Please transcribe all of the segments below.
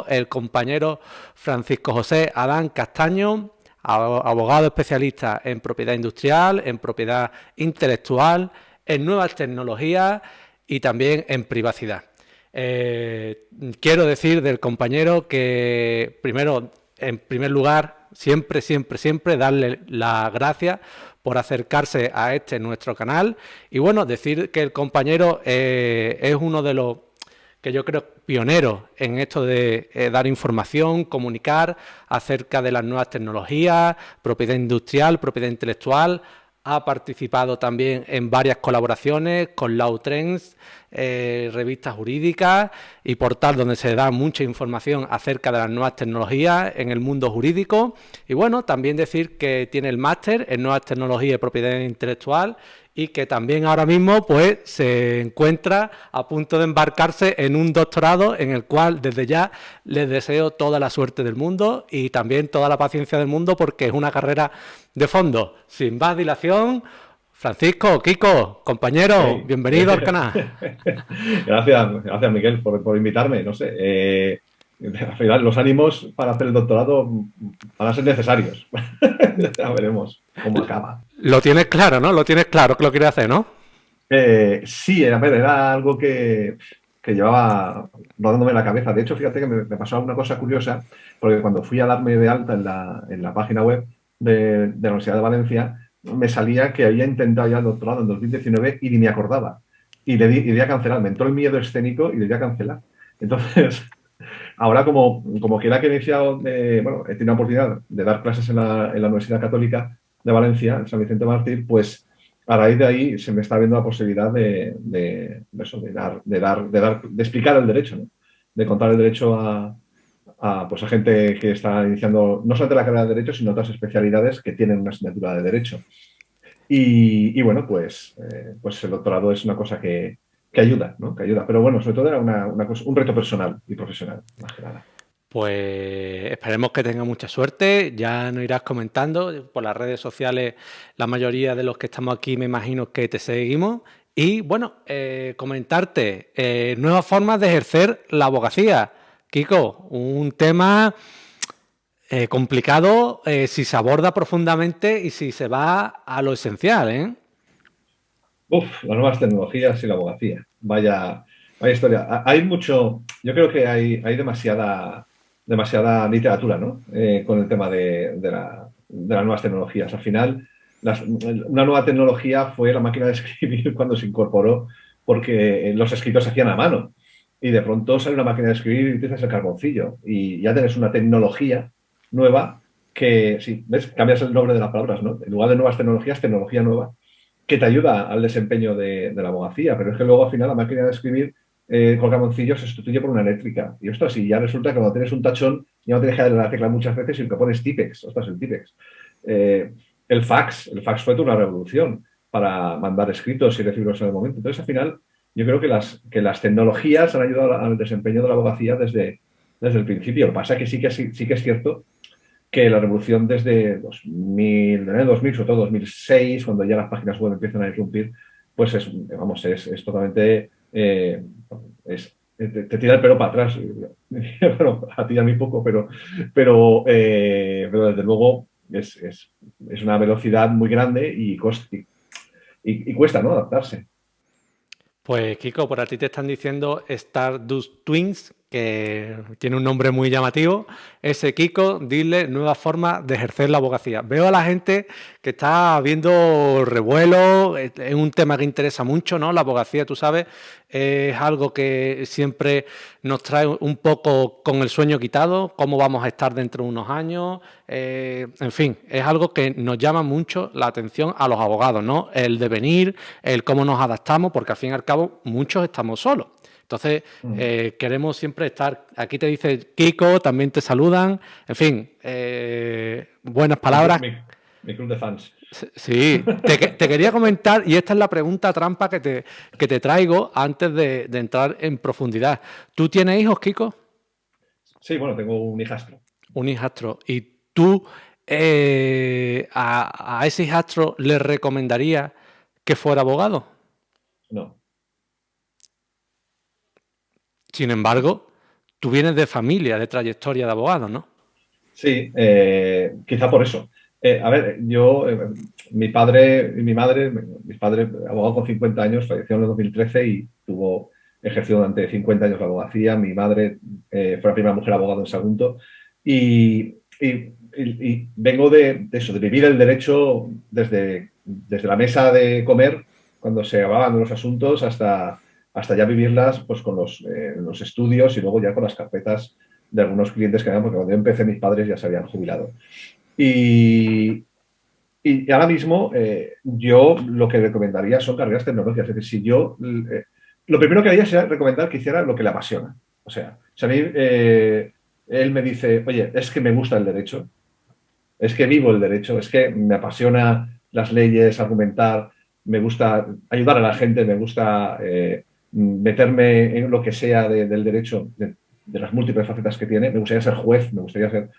el compañero Francisco José Adán Castaño, abogado especialista en propiedad industrial, en propiedad intelectual, en nuevas tecnologías y también en privacidad. Quiero decir del compañero que, primero, en primer lugar, siempre darle las gracias por acercarse a nuestro canal y bueno, decir que el compañero es uno de los que yo creo pioneros en esto de dar información, comunicar acerca de las nuevas tecnologías, propiedad industrial, propiedad intelectual. Ha participado también en varias colaboraciones con Law Trends, revistas jurídicas y portal donde se da mucha información acerca de las nuevas tecnologías en el mundo jurídico. Y bueno, también decir que tiene el máster en nuevas tecnologías y propiedad intelectual y que también ahora mismo pues se encuentra a punto de embarcarse en un doctorado en el cual desde ya les deseo toda la suerte del mundo y también toda la paciencia del mundo porque es una carrera de fondo. Sin más dilación, Francisco, Kiko, compañero, Hey. bienvenido al canal. Gracias Miguel por invitarme. No sé, al final los ánimos para hacer el doctorado van a ser necesarios. Ya veremos cómo acaba. Lo tienes claro, ¿no? Lo tienes claro que lo quieres hacer, ¿no? Sí, a ver, era algo que llevaba rodándome en la cabeza. De hecho, fíjate que me pasó una cosa curiosa, porque cuando fui a darme de alta en la página web de la Universidad de Valencia, me salía que había intentado ya el doctorado en 2019 y ni me acordaba. Y le di a cancelar. Me entró el miedo escénico y le di a cancelar. Entonces, ahora como quiera que he iniciado, bueno, he tenido la oportunidad de dar clases en la Universidad Católica de Valencia, en San Vicente Mártir, pues a raíz de ahí se me está viendo la posibilidad de eso, de explicar el derecho, ¿no? De contar el derecho pues a gente que está iniciando no solamente la carrera de derecho, sino otras especialidades que tienen una asignatura de derecho. Y bueno, pues el doctorado es una cosa que ayuda, ¿no? Que ayuda. Pero bueno, sobre todo era un reto personal y profesional, más que nada. Pues esperemos que tenga mucha suerte, ya nos irás comentando por las redes sociales, la mayoría de los que estamos aquí me imagino que te seguimos y bueno, comentarte nuevas formas de ejercer la abogacía. Kiko, un tema complicado si se aborda profundamente y si se va a lo esencial, ¿eh? Uf, las nuevas tecnologías y la abogacía. Vaya historia. Hay mucho, yo creo que hay demasiada literatura, ¿no? Con el tema de las nuevas tecnologías. Al final, una nueva tecnología fue la máquina de escribir cuando se incorporó, porque los escritos se hacían a mano. Y de pronto sale una máquina de escribir y utilizas el carboncillo. Y ya tienes una tecnología nueva que, sí, ¿ves? Cambias el nombre de las palabras, ¿no? En lugar de nuevas tecnologías, tecnología nueva que te ayuda al desempeño de la abogacía, pero es que luego al final la máquina de escribir con camoncillos se sustituye por una eléctrica. Y ostras, y ya resulta que cuando tienes un tachón ya no tienes que darle la tecla muchas veces, sino que pones Tipex, ostras, el Tipex. Eh, el fax fue toda una revolución para mandar escritos y recibirlos en el momento. Entonces, al final, yo creo que las tecnologías han ayudado al desempeño de la abogacía desde el principio. Lo que pasa es que sí que es cierto que la revolución desde 2000, en el 2000, sobre todo 2006, cuando ya las páginas web empiezan a irrumpir, pues es totalmente, te tira el pelo para atrás. Bueno, a ti y a mí poco, pero desde luego es una velocidad muy grande y cuesta, ¿no? Adaptarse. Pues Kiko, por a ti te están diciendo Stardust Twins, que tiene un nombre muy llamativo. Ese Kiko, dile nueva forma de ejercer la abogacía. Veo a la gente que está viendo revuelo, es un tema que interesa mucho, ¿no? La abogacía, tú sabes, es algo que siempre nos trae un poco con el sueño quitado, cómo vamos a estar dentro de unos años, en fin, es algo que nos llama mucho la atención a los abogados, ¿no? El devenir, el cómo nos adaptamos, porque al fin y al cabo muchos estamos solos. Entonces, Mm. queremos siempre estar, aquí te dice Kiko, también te saludan, en fin, buenas Mi, palabras. mi club de fans. Sí, te quería comentar, y esta es la pregunta trampa que te traigo antes de entrar en profundidad. ¿Tú tienes hijos, Kiko? Sí, bueno, tengo un hijastro. Un hijastro. ¿Y tú a ese hijastro le recomendarías que fuera abogado? No, Sin embargo, tú vienes de familia, de trayectoria de abogado, ¿no? Sí, quizá por eso. A ver, mi padre y mi madre, mis padres, abogado con 50 años, falleció en el 2013 y ejerció durante 50 años la abogacía. Mi madre fue la primera mujer abogada en Sagunto. Y vengo de eso, de vivir el derecho desde la mesa de comer, cuando se hablaban de los asuntos, hasta ya vivirlas pues, con los estudios y luego ya con las carpetas de algunos clientes que habían, porque cuando yo empecé mis padres ya se habían jubilado. Y, y ahora mismo yo lo que recomendaría son carreras tecnológicas. Es decir, si yo, lo primero que haría sería recomendar que hiciera lo que le apasiona. O sea, si a mí él me dice, oye, es que me gusta el derecho, es que vivo el derecho, es que me apasiona las leyes, argumentar, me gusta ayudar a la gente, me gusta meterme en lo que sea del derecho, de las múltiples facetas que tiene, me gustaría ser juez, me gustaría ser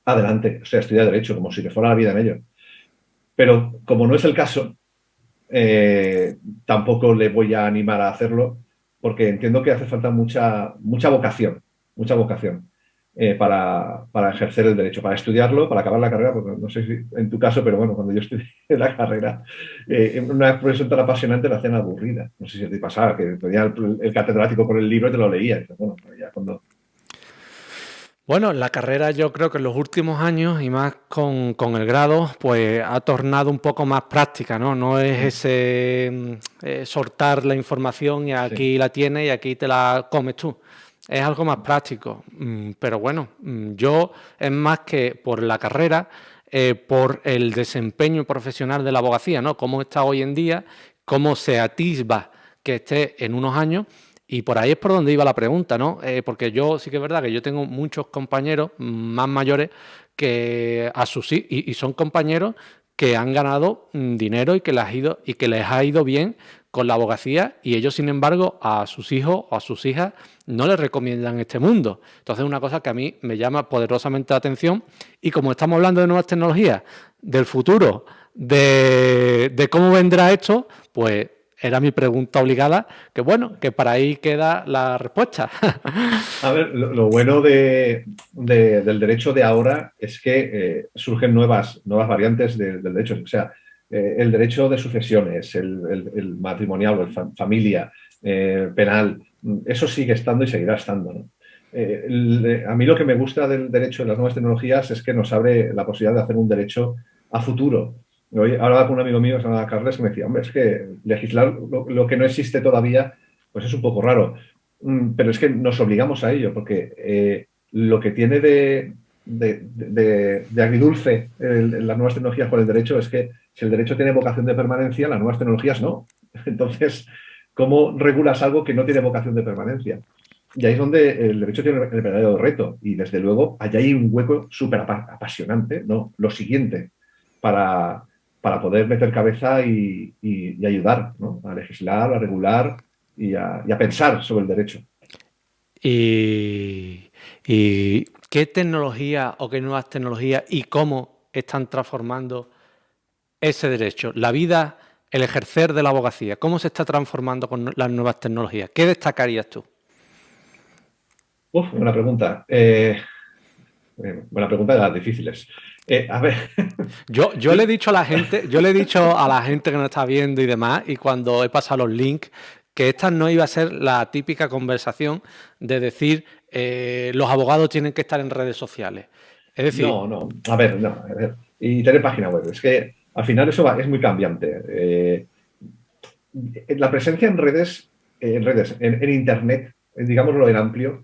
adelante, o sea, estudiar derecho, como si le fuera la vida en ello. Pero como no es el caso, eh, tampoco le voy a animar a hacerlo, porque entiendo que hace falta mucha vocación para ejercer el derecho, para estudiarlo, para acabar la carrera, porque no sé si en tu caso, pero bueno, cuando yo estudié la carrera, una profesión tan apasionante la hacían aburrida. No sé si te pasaba, que tenía el catedrático con el libro y te lo leía. Bueno, ya cuando... Bueno, la carrera yo creo que en los últimos años y más con el grado, pues ha tornado un poco más práctica, ¿no? No es ese soltar la información y Sí. aquí la tienes y aquí te la comes tú. Es algo más práctico. Pero bueno, yo es más que por la carrera, por el desempeño profesional de la abogacía, ¿no? Cómo está hoy en día, cómo se atisba que esté en unos años. Y por ahí es por donde iba la pregunta, ¿no? Porque yo sí que es verdad que yo tengo muchos compañeros más mayores que a sus y son compañeros que han ganado dinero y que les ha ido bien con la abogacía y ellos, sin embargo, a sus hijos o a sus hijas no les recomiendan este mundo. Entonces es una cosa que a mí me llama poderosamente la atención y como estamos hablando de nuevas tecnologías, del futuro, de cómo vendrá esto, pues era mi pregunta obligada, que bueno, que para ahí queda la respuesta. A ver, lo bueno del derecho de ahora es que surgen nuevas variantes del derecho. O sea, el derecho de sucesiones, el matrimonial, familia, penal, eso sigue estando y seguirá estando, ¿no? A mí lo que me gusta del derecho de las nuevas tecnologías es que nos abre la posibilidad de hacer un derecho a futuro. Hoy hablaba con un amigo mío que se llama Carles que me decía, hombre, es que legislar lo que no existe todavía, pues es un poco raro. Pero es que nos obligamos a ello, porque lo que tiene de agridulce las nuevas tecnologías con el derecho es que si el derecho tiene vocación de permanencia, las nuevas tecnologías no. Entonces, ¿cómo regulas algo que no tiene vocación de permanencia? Y ahí es donde el derecho tiene el verdadero reto. Y desde luego, allá hay un hueco súper apasionante, ¿no? Lo siguiente, para, para poder meter cabeza y ayudar, ¿no? A legislar, a regular y a pensar sobre el derecho. y, y qué tecnología o qué nuevas tecnologías y cómo están transformando ese derecho, la vida, el ejercer de la abogacía, cómo se está transformando con las nuevas tecnologías. ¿Qué destacarías tú? Uf, buena pregunta. Buena pregunta de las difíciles. A ver, Yo le he dicho a la gente, yo le he dicho a la gente que nos está viendo y demás, y cuando he pasado los links, que esta no iba a ser la típica conversación de decir los abogados tienen que estar en redes sociales. Es decir, no, no. A ver, no. A ver. Y tener página web. Es que al final es muy cambiante. La presencia en Internet, digámoslo en amplio,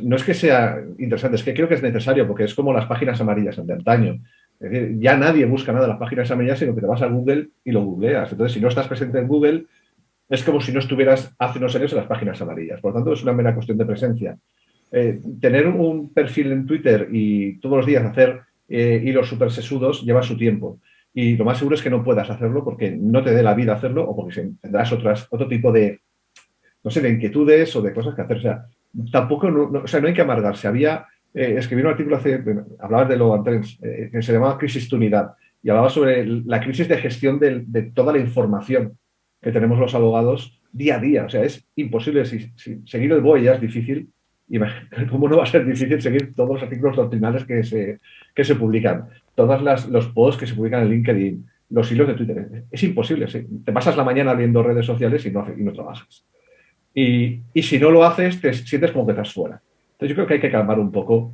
no es que sea interesante, es que creo que es necesario porque es como las páginas amarillas de antaño. Es decir, ya nadie busca nada en las páginas amarillas, sino que te vas a Google y lo googleas. Entonces, si no estás presente en Google, es como si no estuvieras hace unos años en las páginas amarillas. Por lo tanto, es una mera cuestión de presencia. Tener un perfil en Twitter y todos los días hacer hilos súper sesudos lleva su tiempo. Y lo más seguro es que no puedas hacerlo porque no te dé la vida hacerlo o porque tendrás otro tipo de, no sé, de inquietudes o de cosas que hacer. O sea, tampoco, o sea, no hay que amargarse. Escribí un artículo hablaba de lo antes, que se llamaba Crisis de Unidad y hablaba sobre la crisis de gestión de toda la información que tenemos los abogados día a día. O sea, es imposible. Si seguir el BOE ya es difícil, ¿cómo no va a ser difícil seguir todos los artículos doctrinales que se publican? Todos los posts que se publican en LinkedIn, los hilos de Twitter. Es imposible. ¿Sí? Te pasas la mañana viendo redes sociales y no trabajas. Y si no lo haces, te sientes como que estás fuera. Entonces yo creo que hay que calmar un poco,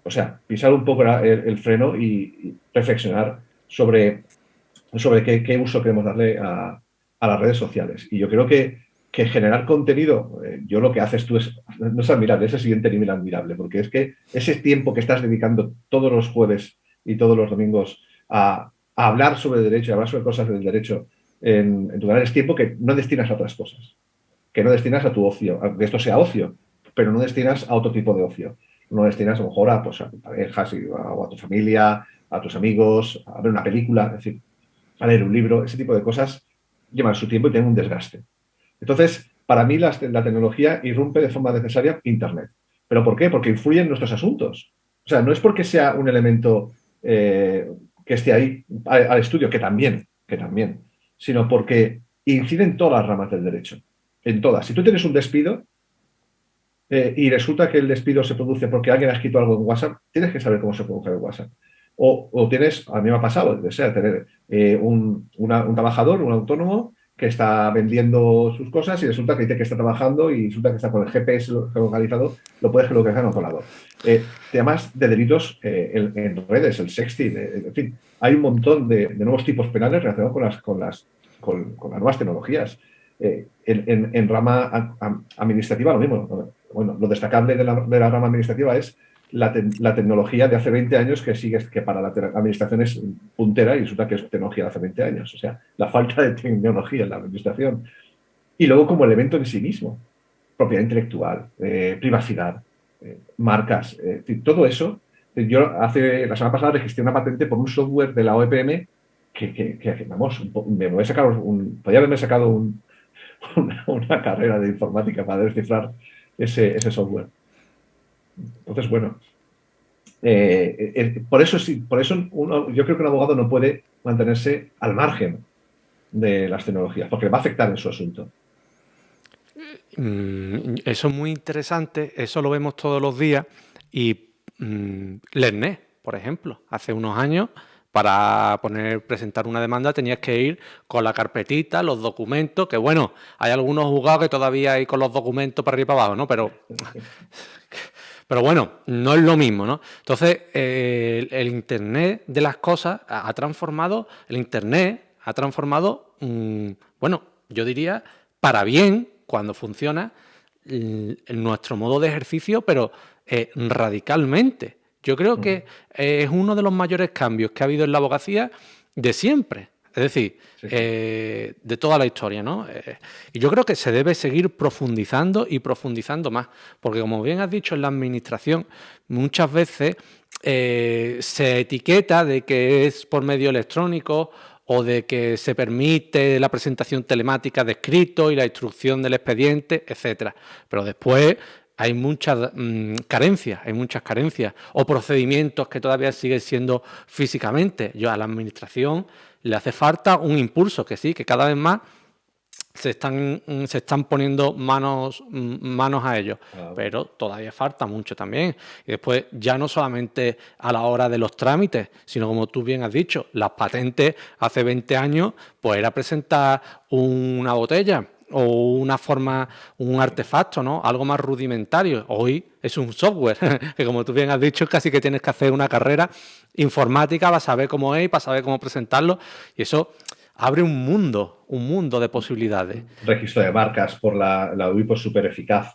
o sea, pisar un poco el freno y reflexionar sobre qué uso queremos darle a las redes sociales. Y yo creo que generar contenido, yo lo que haces tú no es admirable, es el siguiente nivel admirable, porque es que ese tiempo que estás dedicando todos los jueves y todos los domingos a hablar sobre derecho, a hablar sobre cosas del derecho en tu canal, es tiempo que no destinas a otras cosas, que no destinas a tu ocio, aunque esto sea ocio, pero no destinas a otro tipo de ocio. No destinas a lo mejor pues, a tu pareja, o a tu familia, a tus amigos, a ver una película, es decir, a leer un libro, ese tipo de cosas llevan su tiempo y tienen un desgaste. Entonces, para mí la tecnología irrumpe de forma necesaria Internet. ¿Pero por qué? Porque influye en nuestros asuntos. O sea, no es porque sea un elemento que esté ahí al estudio, que también, sino porque incide en todas las ramas del derecho. En todas. Si tú tienes un despido y resulta que el despido se produce porque alguien ha escrito algo en WhatsApp, tienes que saber cómo se produce en WhatsApp. O tienes, a mí me ha pasado, desea tener un trabajador, un autónomo, que está vendiendo sus cosas y resulta que dice que está trabajando y resulta que está con el GPS localizado, lo puedes localizar en otro lado. Temas de delitos en redes, el sexting, en fin, hay un montón de nuevos tipos penales relacionados con las nuevas tecnologías. En rama administrativa lo mismo. Bueno, lo destacable de la rama administrativa es la tecnología de hace 20 años que para la administración es puntera y resulta que es tecnología de hace 20 años. O sea, la falta de tecnología en la administración. Y luego como elemento en sí mismo, propiedad intelectual, privacidad, marcas, todo eso. Yo la semana pasada registré una patente por un software de la OEPM que vamos, me voy a sacar podría haberme sacado una carrera de informática para descifrar ese software. Entonces, bueno, por eso yo creo que un abogado no puede mantenerse al margen de las tecnologías, porque le va a afectar en su asunto. Eso es muy interesante, eso lo vemos todos los días y LERNET, por ejemplo, hace unos años para presentar una demanda tenías que ir con la carpetita, los documentos, que bueno, hay algunos juzgados que todavía hay con los documentos para arriba y para abajo, ¿no? Pero bueno, no es lo mismo, ¿no? Entonces, el Internet de las cosas ha transformado, bueno, yo diría, para bien, cuando funciona, nuestro modo de ejercicio, pero radicalmente. Yo creo que es uno de los mayores cambios que ha habido en la abogacía de siempre. Es decir, Sí. de toda la historia, ¿no? Y yo creo que se debe seguir profundizando y profundizando más, porque como bien has dicho, en la administración muchas veces se etiqueta de que es por medio electrónico o de que se permite la presentación telemática de escrito y la instrucción del expediente, etcétera. Pero después hay muchas carencias o procedimientos que todavía siguen siendo físicamente. Yo a la administración le hace falta un impulso, que sí, que cada vez más se están poniendo manos a ellos, pero todavía falta mucho también. Y después ya no solamente a la hora de los trámites, sino como tú bien has dicho, las patentes hace 20 años pues era presentar una botella o una forma, un artefacto, ¿no? Algo más rudimentario. Hoy es un software, que como tú bien has dicho, casi que tienes que hacer una carrera informática para saber cómo es y para saber cómo presentarlo. Y eso abre un mundo de posibilidades. Registro de marcas por la WIPO es súper eficaz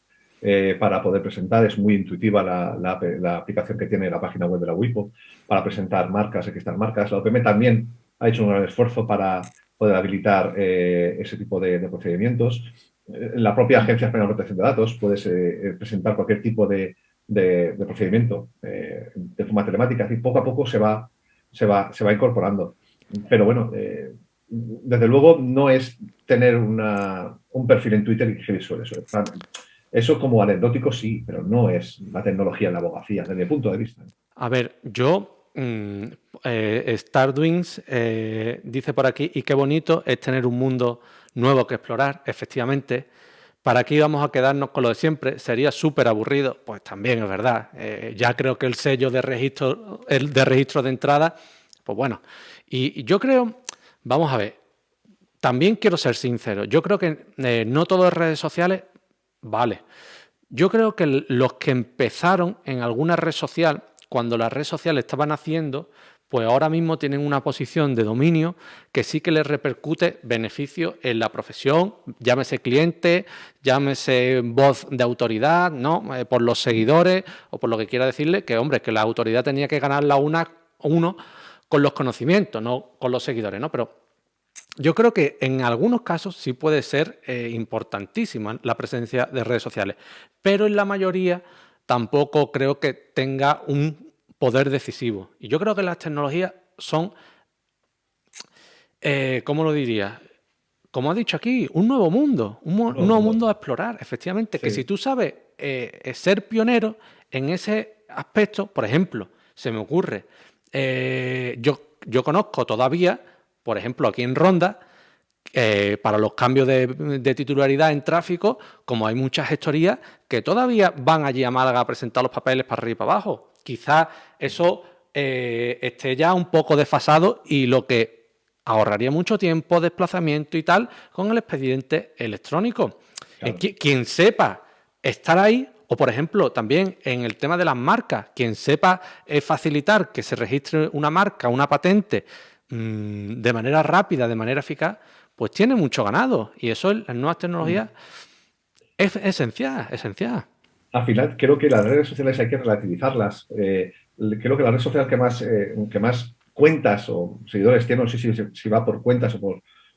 para poder presentar. Es muy intuitiva la aplicación que tiene la página web de la WIPO para presentar marcas, registrar marcas. La OPM también ha hecho un gran esfuerzo para poder habilitar ese tipo de procedimientos. La propia Agencia Española de Protección de Datos puede presentar cualquier tipo de procedimiento de forma telemática. Y poco a poco se va incorporando. Pero bueno, desde luego no es tener un perfil en Twitter y escribir sobre eso. Eso como anecdótico sí, pero no es la tecnología en la abogacía, desde mi punto de vista. A ver, yo, Starwings dice por aquí, y qué bonito es tener un mundo nuevo que explorar, efectivamente. ¿Para qué íbamos a quedarnos con lo de siempre? Sería súper aburrido. Pues también es verdad. Ya creo que el sello de registro, el de registro de entrada, pues bueno. Y yo creo, vamos a ver, también quiero ser sincero. Yo creo que no todas las redes sociales, vale. Yo creo que los que empezaron en alguna red social, cuando las redes sociales estaban haciendo, pues ahora mismo tienen una posición de dominio que sí que les repercute beneficios en la profesión, llámese cliente, llámese voz de autoridad, ¿no? Por los seguidores o por lo que quiera decirle, que hombre, que la autoridad tenía que ganarla uno con los conocimientos, no con los seguidores, ¿no? Pero yo creo que en algunos casos sí puede ser importantísima la presencia de redes sociales, pero en la mayoría tampoco creo que tenga un poder decisivo. Y yo creo que las tecnologías son, ¿cómo lo diría? Como ha dicho aquí, un nuevo mundo, un nuevo mundo a explorar, efectivamente, que Sí. si tú sabes ser pionero en ese aspecto, por ejemplo, se me ocurre, yo conozco todavía, por ejemplo, aquí en Ronda, para los cambios de titularidad en tráfico, como hay muchas gestorías que todavía van allí a Málaga a presentar los papeles para arriba y para abajo. Quizás eso esté ya un poco desfasado y lo que ahorraría mucho tiempo, desplazamiento y tal con el expediente electrónico. Claro. Quien sepa estar ahí, o por ejemplo también en el tema de las marcas, quien sepa facilitar que se registre una marca, una patente de manera rápida, de manera eficaz, pues tiene mucho ganado. Y eso en las nuevas tecnologías es esencial, esencial. Al final, creo que las redes sociales hay que relativizarlas. Creo que la red social que más cuentas o seguidores tiene, no sé si va por cuentas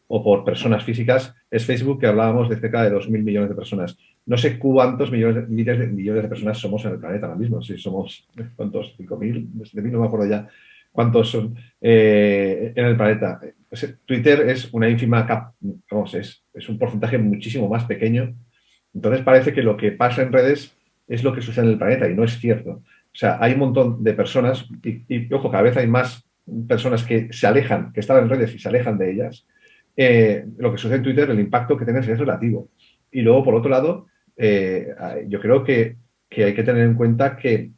o por personas físicas, es Facebook, que hablábamos de cerca de 2.000 millones de personas. No sé cuántos millones de personas somos en el planeta ahora mismo. Si somos, ¿cuántos? 5.000, 7.000, no me acuerdo ya cuántos son en el planeta. Twitter es una ínfima vamos, es un porcentaje muchísimo más pequeño. Entonces parece que lo que pasa en redes es lo que sucede en el planeta y no es cierto. O sea, hay un montón de personas ojo, cada vez hay más personas que se alejan, que están en redes y se alejan de ellas. Lo que sucede en Twitter, el impacto que tienes es relativo. Y luego, por otro lado, yo creo que hay que tener en cuenta que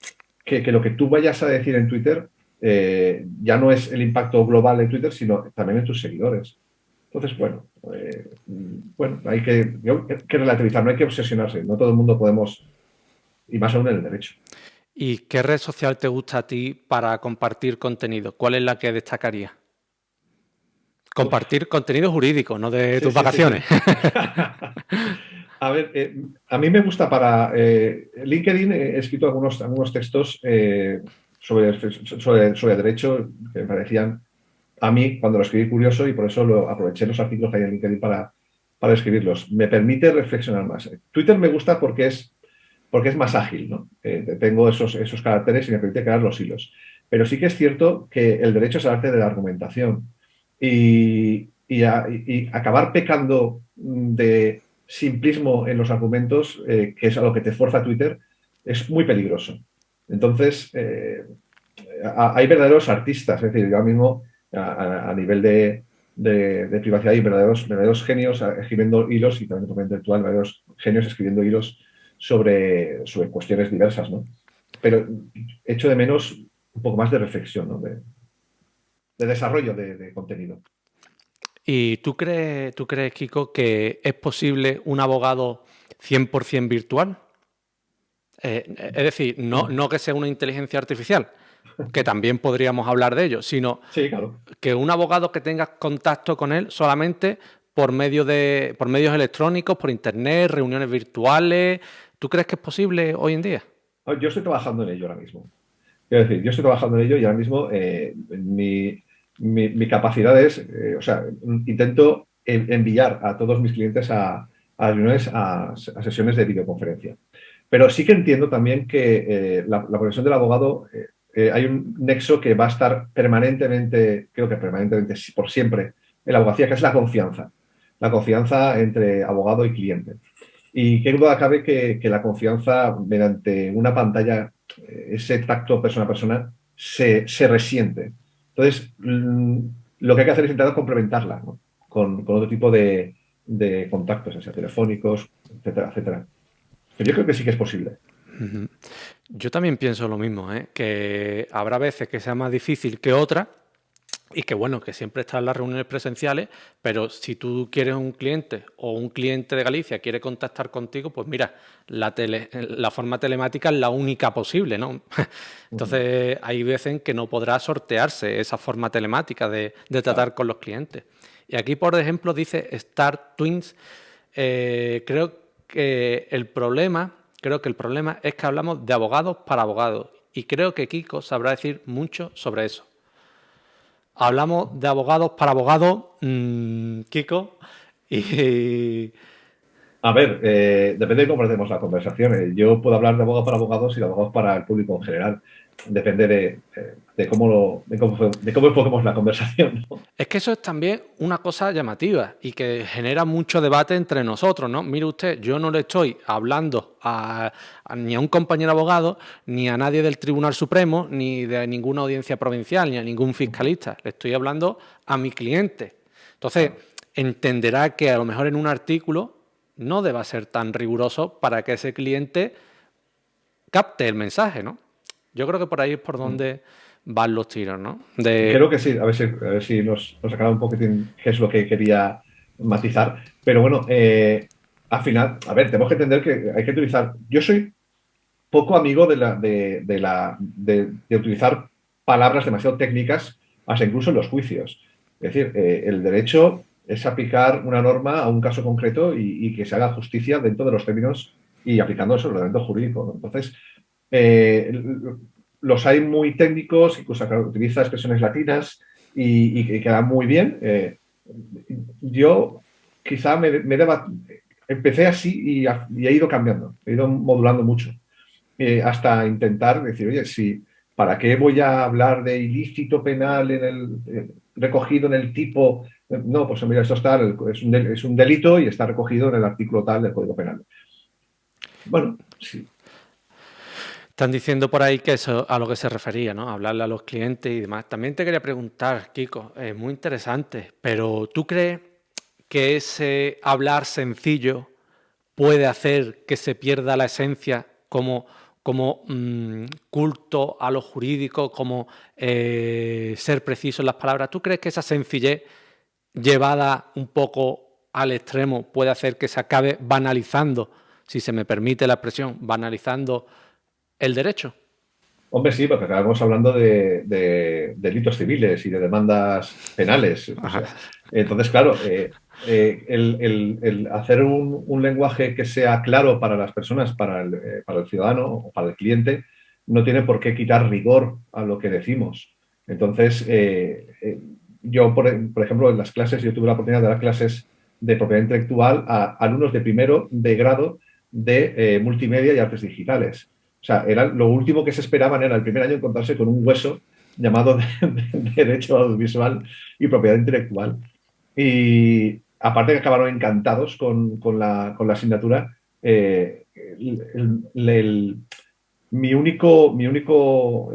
lo que tú vayas a decir en Twitter ya no es el impacto global de Twitter, sino también en tus seguidores. Entonces, bueno, hay que relativizar, no hay que obsesionarse. No todo el mundo podemos, y más aún en el derecho. ¿Y qué red social te gusta a ti para compartir contenido? ¿Cuál es la que destacaría? Uf, Compartir contenido jurídico, no de sí, tus sí, sí, sí. vacaciones. A ver, a mí me gusta para LinkedIn, he escrito algunos textos sobre derecho que me parecían a mí cuando lo escribí curioso y por eso aproveché los artículos que hay en LinkedIn para escribirlos. Me permite reflexionar más. Twitter me gusta porque es más ágil, ¿no? Tengo esos caracteres y me permite crear los hilos. Pero sí que es cierto que el derecho es el arte de la argumentación y acabar pecando de simplismo en los argumentos, que es a lo que te fuerza Twitter, es muy peligroso. Entonces, hay verdaderos artistas, es decir, yo ahora mismo a nivel de privacidad hay verdaderos genios escribiendo hilos y también de propiedad intelectual, verdaderos genios escribiendo hilos sobre cuestiones diversas, ¿no? Pero echo de menos un poco más de reflexión, ¿no? De desarrollo de contenido. ¿Y tú crees, Kiko, que es posible un abogado 100% virtual? Es decir, no que sea una inteligencia artificial, que también podríamos hablar de ello, sino Sí, claro. que un abogado que tenga contacto con él solamente por medios electrónicos, por internet, reuniones virtuales. ¿Tú crees que es posible hoy en día? Yo estoy trabajando en ello ahora mismo. Quiero decir, yo estoy trabajando en ello y ahora mismo mi capacidad es, o sea, intento enviar a todos mis clientes a reuniones, a sesiones de videoconferencia. Pero sí que entiendo también que la profesión del abogado, hay un nexo que va a estar permanentemente, creo que permanentemente, por siempre, en la abogacía, que es la confianza. La confianza entre abogado y cliente. Y qué duda cabe que la confianza mediante una pantalla, ese tacto persona a persona, se resiente. Entonces, lo que hay que hacer es intentar complementarla, ¿no? Con otro tipo de contactos, ya sea telefónicos, etcétera, etcétera. Pero yo creo que sí que es posible. Yo también pienso lo mismo, ¿eh? Que habrá veces que sea más difícil que otras y que bueno, que siempre están las reuniones presenciales, pero si tú quieres un cliente o un cliente de Galicia quiere contactar contigo, pues mira, la forma telemática es la única posible, ¿no? Entonces hay veces en que no podrá sortearse esa forma telemática de tratar con los clientes. Y aquí, por ejemplo, dice Star Twins, creo que el problema es que hablamos de abogados para abogados y creo que Kiko sabrá decir mucho sobre eso. Hablamos de abogados para abogados, Kiko, y... A ver, depende de cómo hacemos la conversación. Yo puedo hablar de abogados para abogados y de abogados para el público en general. Depende de cómo enfoquemos la conversación, ¿no? Es que eso es también una cosa llamativa y que genera mucho debate entre nosotros, ¿no? Mire usted, yo no le estoy hablando ni a un compañero abogado, ni a nadie del Tribunal Supremo, ni de ninguna audiencia provincial, ni a ningún fiscalista. Le estoy hablando a mi cliente. Entonces, entenderá que a lo mejor en un artículo no deba ser tan riguroso para que ese cliente capte el mensaje, ¿no? Yo creo que por ahí es por donde van los tiros, ¿no? Creo que sí, a ver si nos aclara un poquitín qué es lo que quería matizar. Pero bueno, al final, a ver, tenemos que entender que hay que utilizar. Yo soy poco amigo de utilizar palabras demasiado técnicas, hasta incluso en los juicios. Es decir, el derecho es aplicar una norma a un caso concreto y que se haga justicia dentro de los términos y aplicando eso al ordenamiento jurídico, ¿no? Entonces, eh, los hay muy técnicos, incluso utiliza expresiones latinas y queda muy bien. Yo quizá empecé así y he ido cambiando, he ido modulando mucho, hasta intentar decir, oye, si, ¿para qué voy a hablar de ilícito penal recogido en el tipo? No, pues mira, esto está, es un delito y está recogido en el artículo tal del Código Penal. Bueno, sí. Están diciendo por ahí que eso a lo que se refería, ¿no? Hablarle a los clientes y demás. También te quería preguntar, Kiko, es muy interesante, pero ¿tú crees que ese hablar sencillo puede hacer que se pierda la esencia como culto a lo jurídico, como ser preciso en las palabras? ¿Tú crees que esa sencillez llevada un poco al extremo puede hacer que se acabe banalizando, si se me permite la expresión, banalizando el derecho? Hombre, sí, porque acabamos hablando de delitos civiles y de demandas penales. O Ajá. sea, entonces, claro, el hacer un lenguaje que sea claro para las personas, para el ciudadano o para el cliente, no tiene por qué quitar rigor a lo que decimos. Entonces, yo, por ejemplo, en las clases, yo tuve la oportunidad de dar clases de propiedad intelectual a alumnos de primero de grado de multimedia y artes digitales. O sea, lo último que se esperaban era el primer año encontrarse con un hueso llamado de Derecho Audiovisual y Propiedad Intelectual. Y aparte que acabaron encantados con la asignatura, mi único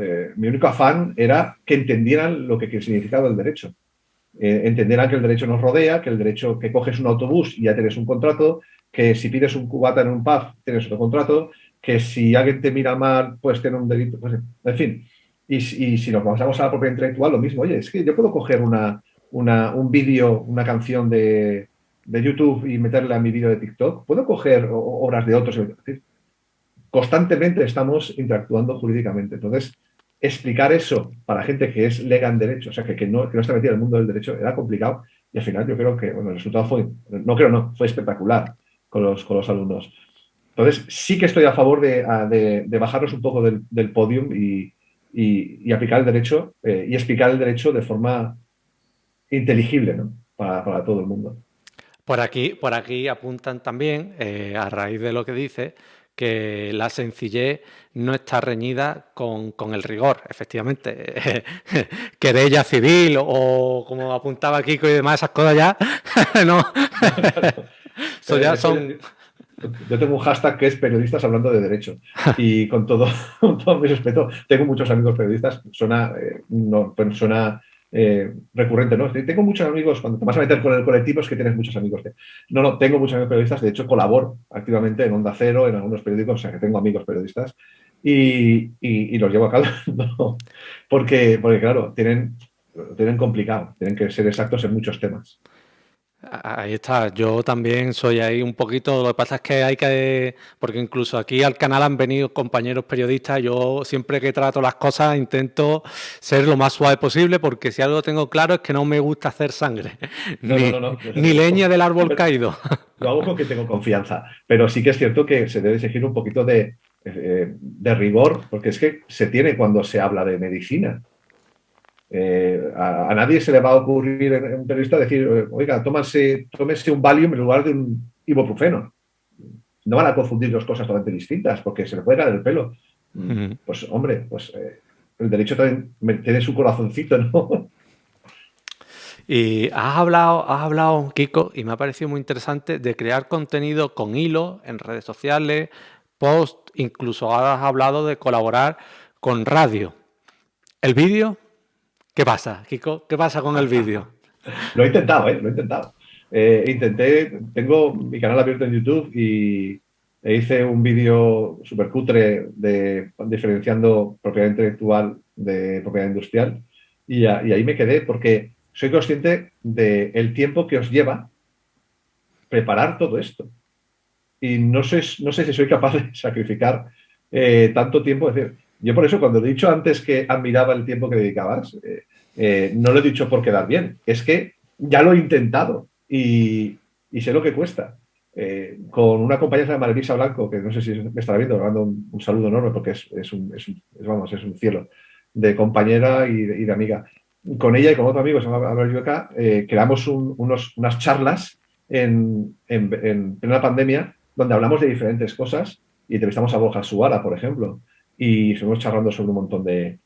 afán era que entendieran lo que significaba el derecho. Entendieran que el derecho nos rodea, que el derecho que coges un autobús y ya tienes un contrato, que si pides un cubata en un pub tienes otro contrato, que si alguien te mira mal puedes tener un delito, pues, en fin. Y si nos pasamos a la propiedad intelectual, lo mismo. Oye, es que yo puedo coger un vídeo, una canción de YouTube y meterla a mi vídeo de TikTok. Puedo coger obras de otros. Es decir, constantemente estamos interactuando jurídicamente. Entonces, explicar eso para gente que es lega en derecho, o sea, que no está metida en el mundo del derecho, era complicado. Y al final yo creo que, bueno, el resultado fue espectacular con los alumnos. Entonces, sí que estoy a favor de bajarnos un poco del podium y aplicar el derecho y explicar el derecho de forma inteligible, ¿no? Para todo el mundo. Por aquí apuntan también, a raíz de lo que dice, que la sencillez no está reñida con el rigor, efectivamente. Querella civil o como apuntaba Kiko y demás, esas cosas ya, no. Claro. Eso ya Eso, son... yo tengo un hashtag que es periodistas hablando de derecho y con todo mi respeto, tengo muchos amigos periodistas, suena recurrente, ¿no? Tengo muchos amigos, cuando te vas a meter con el colectivo es que tienes muchos amigos. No, no, tengo muchos amigos periodistas, de hecho colaboro activamente en Onda Cero, en algunos periódicos, o sea que tengo amigos periodistas y los llevo a cabo, ¿no? Porque claro, tienen complicado, tienen que ser exactos en muchos temas. Ahí está, yo también soy ahí un poquito, lo que pasa es que hay que, porque incluso aquí al canal han venido compañeros periodistas, yo siempre que trato las cosas intento ser lo más suave posible, porque si algo tengo claro es que no me gusta hacer sangre, No, no, ni, no, no, desde ni luego. leña del árbol Pero caído. lo hago porque tengo confianza, pero sí que es cierto que se debe exigir un poquito de rigor, porque es que se tiene cuando se habla de medicina. A nadie se le va a ocurrir en un periodista decir, oiga, tómese un Valium en lugar de un ibuprofeno. No van a confundir dos cosas totalmente distintas porque se le puede caer el pelo. Pues hombre, pues el derecho también tiene su corazoncito, ¿no? Y has hablado, Kiko, y me ha parecido muy interesante de crear contenido con hilo en redes sociales, post, incluso has hablado de colaborar con radio. ¿El vídeo? ¿Qué pasa, Kiko? ¿Qué pasa con el vídeo? Lo he intentado, ¿eh? Lo he intentado. Tengo mi canal abierto en YouTube e hice un vídeo súper cutre diferenciando propiedad intelectual de propiedad industrial y ahí me quedé porque soy consciente del tiempo que os lleva preparar todo esto. Y no sé si soy capaz de sacrificar tanto tiempo. Es decir, yo por eso cuando he dicho antes que admiraba el tiempo que dedicabas, no lo he dicho por quedar bien, es que ya lo he intentado y sé lo que cuesta. Con una compañera de Marisa Blanco, que no sé si me estará viendo, le mando un saludo enorme porque vamos, es un cielo de compañera y de amiga. Con ella y con otro amigo, se llama Álvaro Llueca, creamos unas charlas en plena pandemia donde hablamos de diferentes cosas y entrevistamos a Borja Suara, por ejemplo, y estuvimos charlando sobre un montón de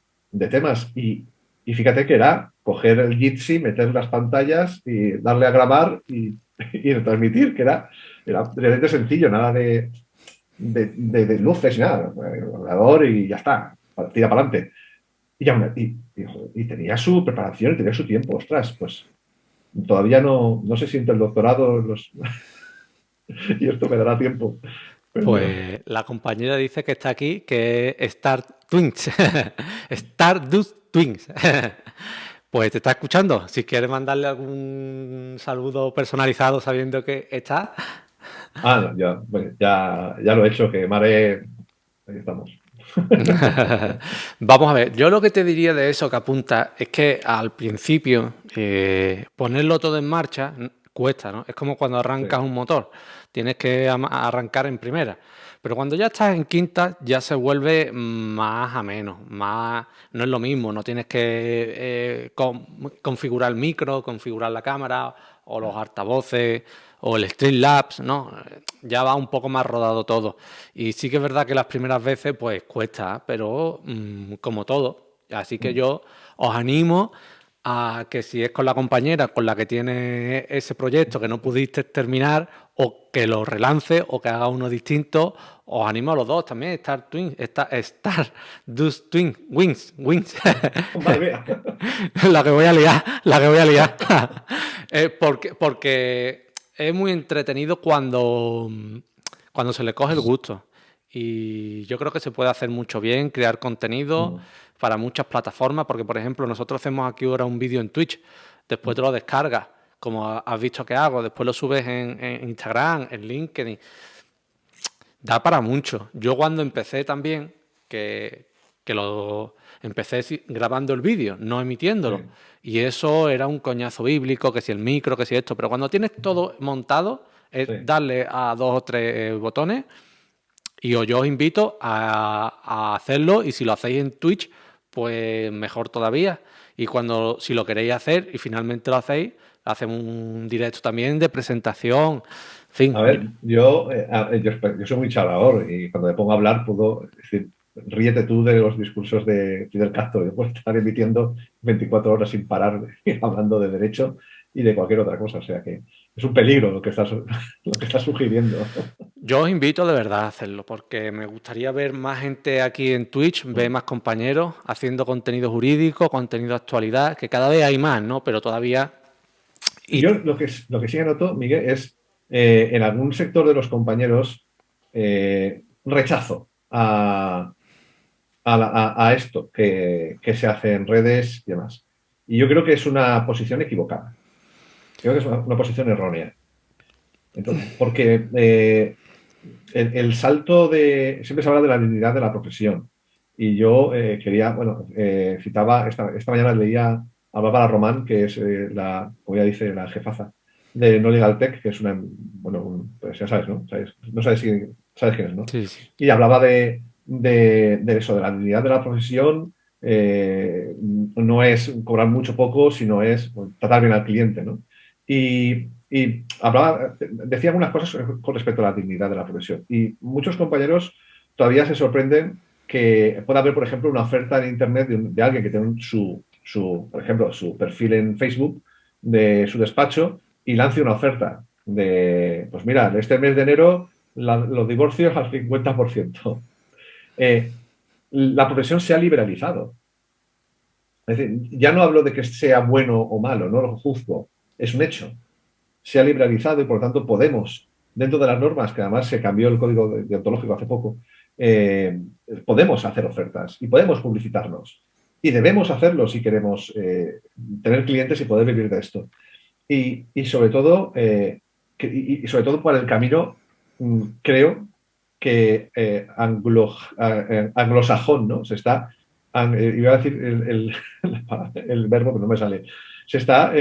temas. Y fíjate que era coger el Jitsi, meter las pantallas y darle a grabar y retransmitir, que era realmente sencillo, nada de luces, nada, el ordenador y ya está, tira para adelante. Y tenía su preparación, tenía su tiempo, ostras, pues todavía no se siente el doctorado y esto me dará tiempo. Pero bueno, Pues la compañera dice que está aquí, que es Star Twins. Stardust Twins. Pues te está escuchando. Si quieres mandarle algún saludo personalizado sabiendo que está. no, ya lo he hecho, que Mare, ahí estamos. Vamos a ver, yo lo que te diría de eso que apunta es que al principio ponerlo todo en marcha cuesta, ¿no? Es como cuando arrancas Sí, un motor, tienes que arrancar en primera, pero cuando ya estás en quinta ya se vuelve más ameno, más, no es lo mismo, no tienes que configurar el micro, configurar la cámara o los altavoces o el Streamlabs, ¿no? Ya va un poco más rodado todo. Y sí que es verdad que las primeras veces pues cuesta, pero como todo. Así que yo os animo a que si es con la compañera con la que tienes ese proyecto que no pudiste terminar, o que lo relance o que haga uno distinto, os animo a los dos también, Dust Twin, Wings. madre mía. La que voy a liar, la que voy a liar. Porque es muy entretenido cuando se le coge el gusto. Y yo creo que se puede hacer mucho bien, crear contenido para muchas plataformas, porque por ejemplo nosotros hacemos aquí ahora un vídeo en Twitch, después te lo descargas, como has visto que hago, después lo subes en Instagram, en LinkedIn, da para mucho. Yo cuando empecé también, que lo empecé grabando el vídeo, no emitiéndolo. Sí, Y eso era un coñazo bíblico, que si el micro, que si esto. Pero cuando tienes todo montado, es sí. darle a dos o tres botones y yo os invito a hacerlo. Y si lo hacéis en Twitch, pues mejor todavía. Y si lo queréis hacer y finalmente lo hacéis, hacemos un directo también de presentación. En fin, A ver, yo soy muy charlador y cuando me pongo a hablar puedo decir, ríete tú de los discursos de Fidel Castro. Yo puedo estar emitiendo 24 horas sin parar hablando de derecho y de cualquier otra cosa. O sea que es un peligro lo que estás, lo que estás sugiriendo. Yo os invito de verdad a hacerlo, porque me gustaría ver más gente aquí en Twitch, ver más compañeros haciendo contenido jurídico, contenido de actualidad, que cada vez hay más, ¿no? Pero todavía... Y yo lo que sí que noto, Miguel, es en algún sector de los compañeros rechazo a esto que se hace en redes y demás. Y yo creo que es una posición equivocada. Creo que es una posición errónea. Entonces, porque el salto de... Siempre se habla de la dignidad de la profesión. Y yo quería, bueno, citaba, esta mañana leía a Bárbara Román, que es como ya dice, la jefaza de No Legal Tech, que es una, bueno, pues ya sabes, ¿no? No sabes si sabes quién es, ¿no? Sí, sí. Y hablaba de eso, de la dignidad de la profesión. No es cobrar mucho poco, sino es tratar bien al cliente, ¿no? Y hablaba, decía algunas cosas con respecto a la dignidad de la profesión. Y muchos compañeros todavía se sorprenden que pueda haber, por ejemplo, una oferta en Internet de alguien que tiene por ejemplo, su perfil en Facebook de su despacho y lance una oferta de, pues mira, este mes de enero los divorcios al 50%. La profesión se ha liberalizado. Es decir, ya no hablo de que sea bueno o malo, no lo juzgo, es un hecho. Se ha liberalizado y por lo tanto podemos, dentro de las normas, que además se cambió el código deontológico hace poco, podemos hacer ofertas y podemos publicitarnos. Y debemos hacerlo si queremos tener clientes y poder vivir de esto. Y sobre todo, y sobre todo por el camino, creo que anglosajón, ¿no? Se está, iba a decir el verbo, pero no me sale. Se está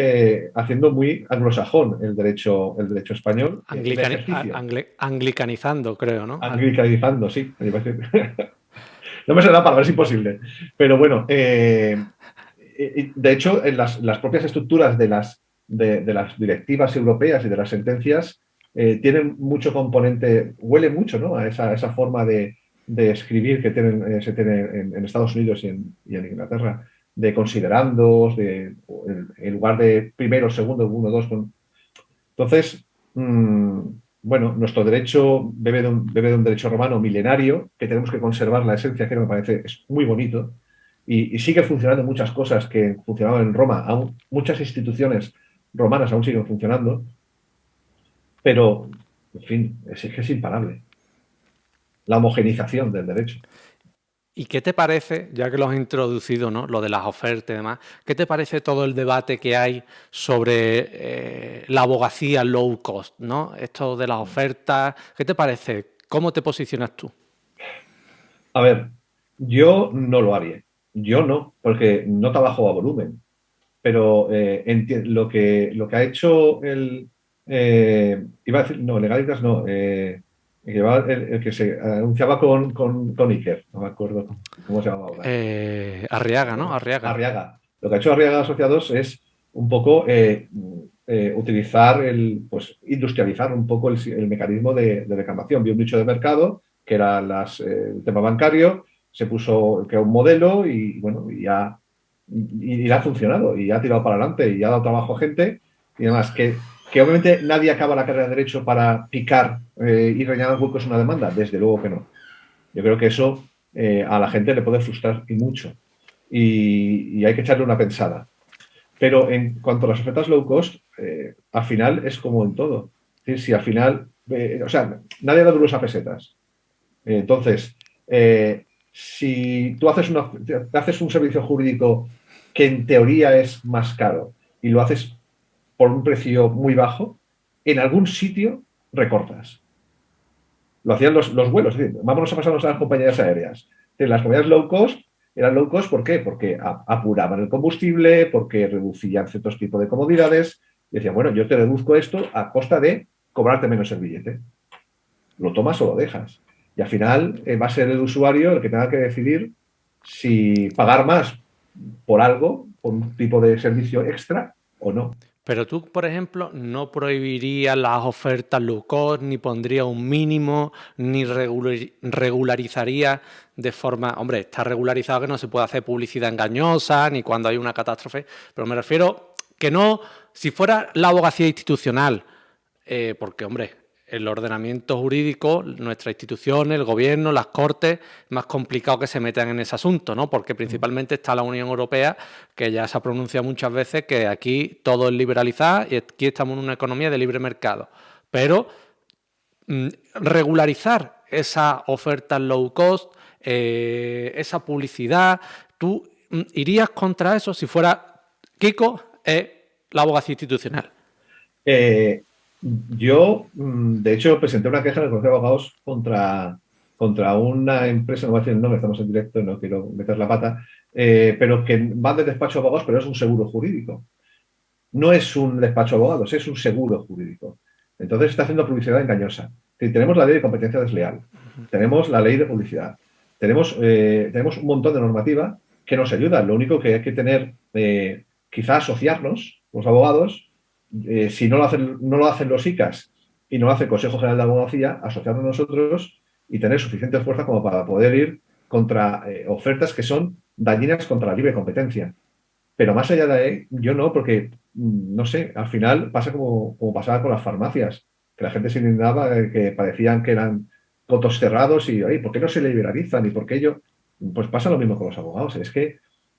haciendo muy anglosajón el derecho español de ejercicio. Anglicanizando, creo, ¿no? Anglicanizando, sí. No me sale la palabra, es imposible. Pero bueno, de hecho, en las propias estructuras de las directivas europeas y de las sentencias tienen mucho componente, huele mucho, ¿no? A esa forma de escribir que se tiene en Estados Unidos y en Inglaterra, de considerandos, en lugar de primero, segundo, uno, dos. Entonces, bueno, nuestro derecho bebe de un derecho romano milenario, que tenemos que conservar la esencia, que me parece es muy bonito, y sigue funcionando muchas cosas que funcionaban en Roma, aún muchas instituciones romanas aún siguen funcionando, pero, en fin, es imparable. La homogenización del derecho. ¿Y qué te parece, ya que lo has introducido, ¿no? Lo de las ofertas y demás, qué te parece todo el debate que hay sobre la abogacía low cost, ¿no? Esto de las ofertas, ¿qué te parece? ¿Cómo te posicionas tú? A ver, yo no lo haría. Yo no, porque no trabajo a volumen. Pero lo que ha hecho iba a decir, no, Legalitas no, el que se anunciaba con Iker, no me acuerdo cómo se llamaba ahora. Arriaga, ¿no? Arriaga. Arriaga. Lo que ha hecho Arriaga Asociados es un poco utilizar pues industrializar un poco el mecanismo de reclamación. Vio un nicho de mercado, que era el tema bancario, creó un modelo y bueno, y ha funcionado y ha tirado para adelante y ha dado trabajo a gente y demás. Que obviamente nadie acaba la carrera de Derecho para picar y rellenar huecos en una demanda, desde luego que no. Yo creo que eso a la gente le puede frustrar y mucho y hay que echarle una pensada. Pero en cuanto a las ofertas low cost, al final es como en todo. Es decir, si al final, o sea, nadie da duros a pesetas. Entonces, si tú te haces un servicio jurídico que en teoría es más caro y lo haces por un precio muy bajo, en algún sitio recortas. Lo hacían los vuelos. Es decir, vámonos a pasarnos a las compañías aéreas. Las compañías low cost eran low cost, ¿por qué? Porque apuraban el combustible, porque reducían ciertos tipos de comodidades. Y decían, bueno, yo te reduzco esto a costa de cobrarte menos el billete. Lo tomas o lo dejas. Y al final va a ser el usuario el que tenga que decidir si pagar más por algo, por un tipo de servicio extra o no. Pero tú, por ejemplo, no prohibirías las ofertas low cost, ni pondrías un mínimo, ni regularizarías de forma... Hombre, está regularizado que no se puede hacer publicidad engañosa, ni cuando hay una catástrofe, pero me refiero que no... Si fuera la abogacía institucional, porque, hombre, el ordenamiento jurídico, nuestras instituciones, el gobierno, las cortes, es más complicado que se metan en ese asunto, ¿no? Porque principalmente está la Unión Europea, que ya se ha pronunciado muchas veces que aquí todo es liberalizar y aquí estamos en una economía de libre mercado. Pero regularizar esa oferta low cost, esa publicidad, ¿tú irías contra eso si fuera Kiko, la abogacía institucional? Eh, yo, de hecho, presenté una queja en el Consejo de Abogados contra una empresa, no voy a decir el nombre, estamos en directo, no quiero meter la pata, pero que va de despacho de abogados, pero es un seguro jurídico. No es un despacho de abogados, es un seguro jurídico. Entonces está haciendo publicidad engañosa. Tenemos la ley de competencia desleal, tenemos la ley de publicidad, tenemos un montón de normativa que nos ayuda. Lo único que hay que tener, quizá asociarnos, los abogados, si no lo hacen los ICAS y no lo hace el Consejo General de Abogacía, asociarnos nosotros y tener suficiente fuerza como para poder ir contra ofertas que son dañinas contra la libre competencia. Pero más allá de ahí, yo no, porque, no sé, al final pasa como pasaba con las farmacias, que la gente se indignaba, que parecían que eran cotos cerrados y, oye, ¿por qué no se liberalizan? ¿Y por qué yo? Pues pasa lo mismo con los abogados. Es que,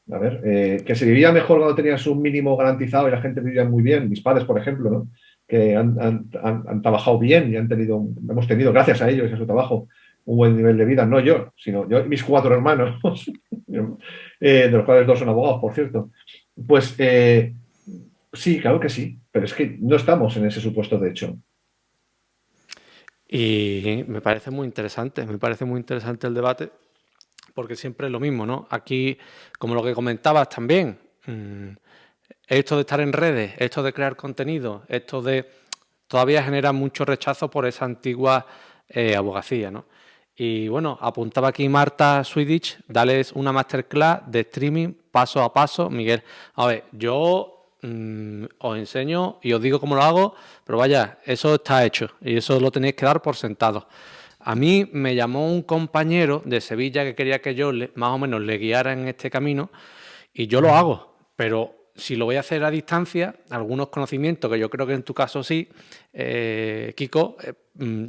a ver, que se vivía mejor cuando tenías un mínimo garantizado y la gente vivía muy bien. Mis padres, por ejemplo, ¿no? Que han trabajado bien y hemos tenido, gracias a ellos y a su trabajo, un buen nivel de vida. No yo, sino yo y mis 4 hermanos, de los cuales 2 son abogados, por cierto. Pues sí, claro que sí, pero es que no estamos en ese supuesto de hecho. Y me parece muy interesante el debate, porque siempre es lo mismo, ¿no? Aquí, como lo que comentabas también, esto de estar en redes, esto de crear contenido, esto de... todavía genera mucho rechazo por esa antigua abogacía, ¿no? Y bueno, apuntaba aquí Marta Swedish, dales una masterclass de streaming paso a paso. Miguel, a ver, yo os enseño y os digo cómo lo hago, pero vaya, eso está hecho y eso lo tenéis que dar por sentado. A mí me llamó un compañero de Sevilla que quería que yo más o menos le guiara en este camino y yo lo hago, pero si lo voy a hacer a distancia, algunos conocimientos, que yo creo que en tu caso sí, Kiko,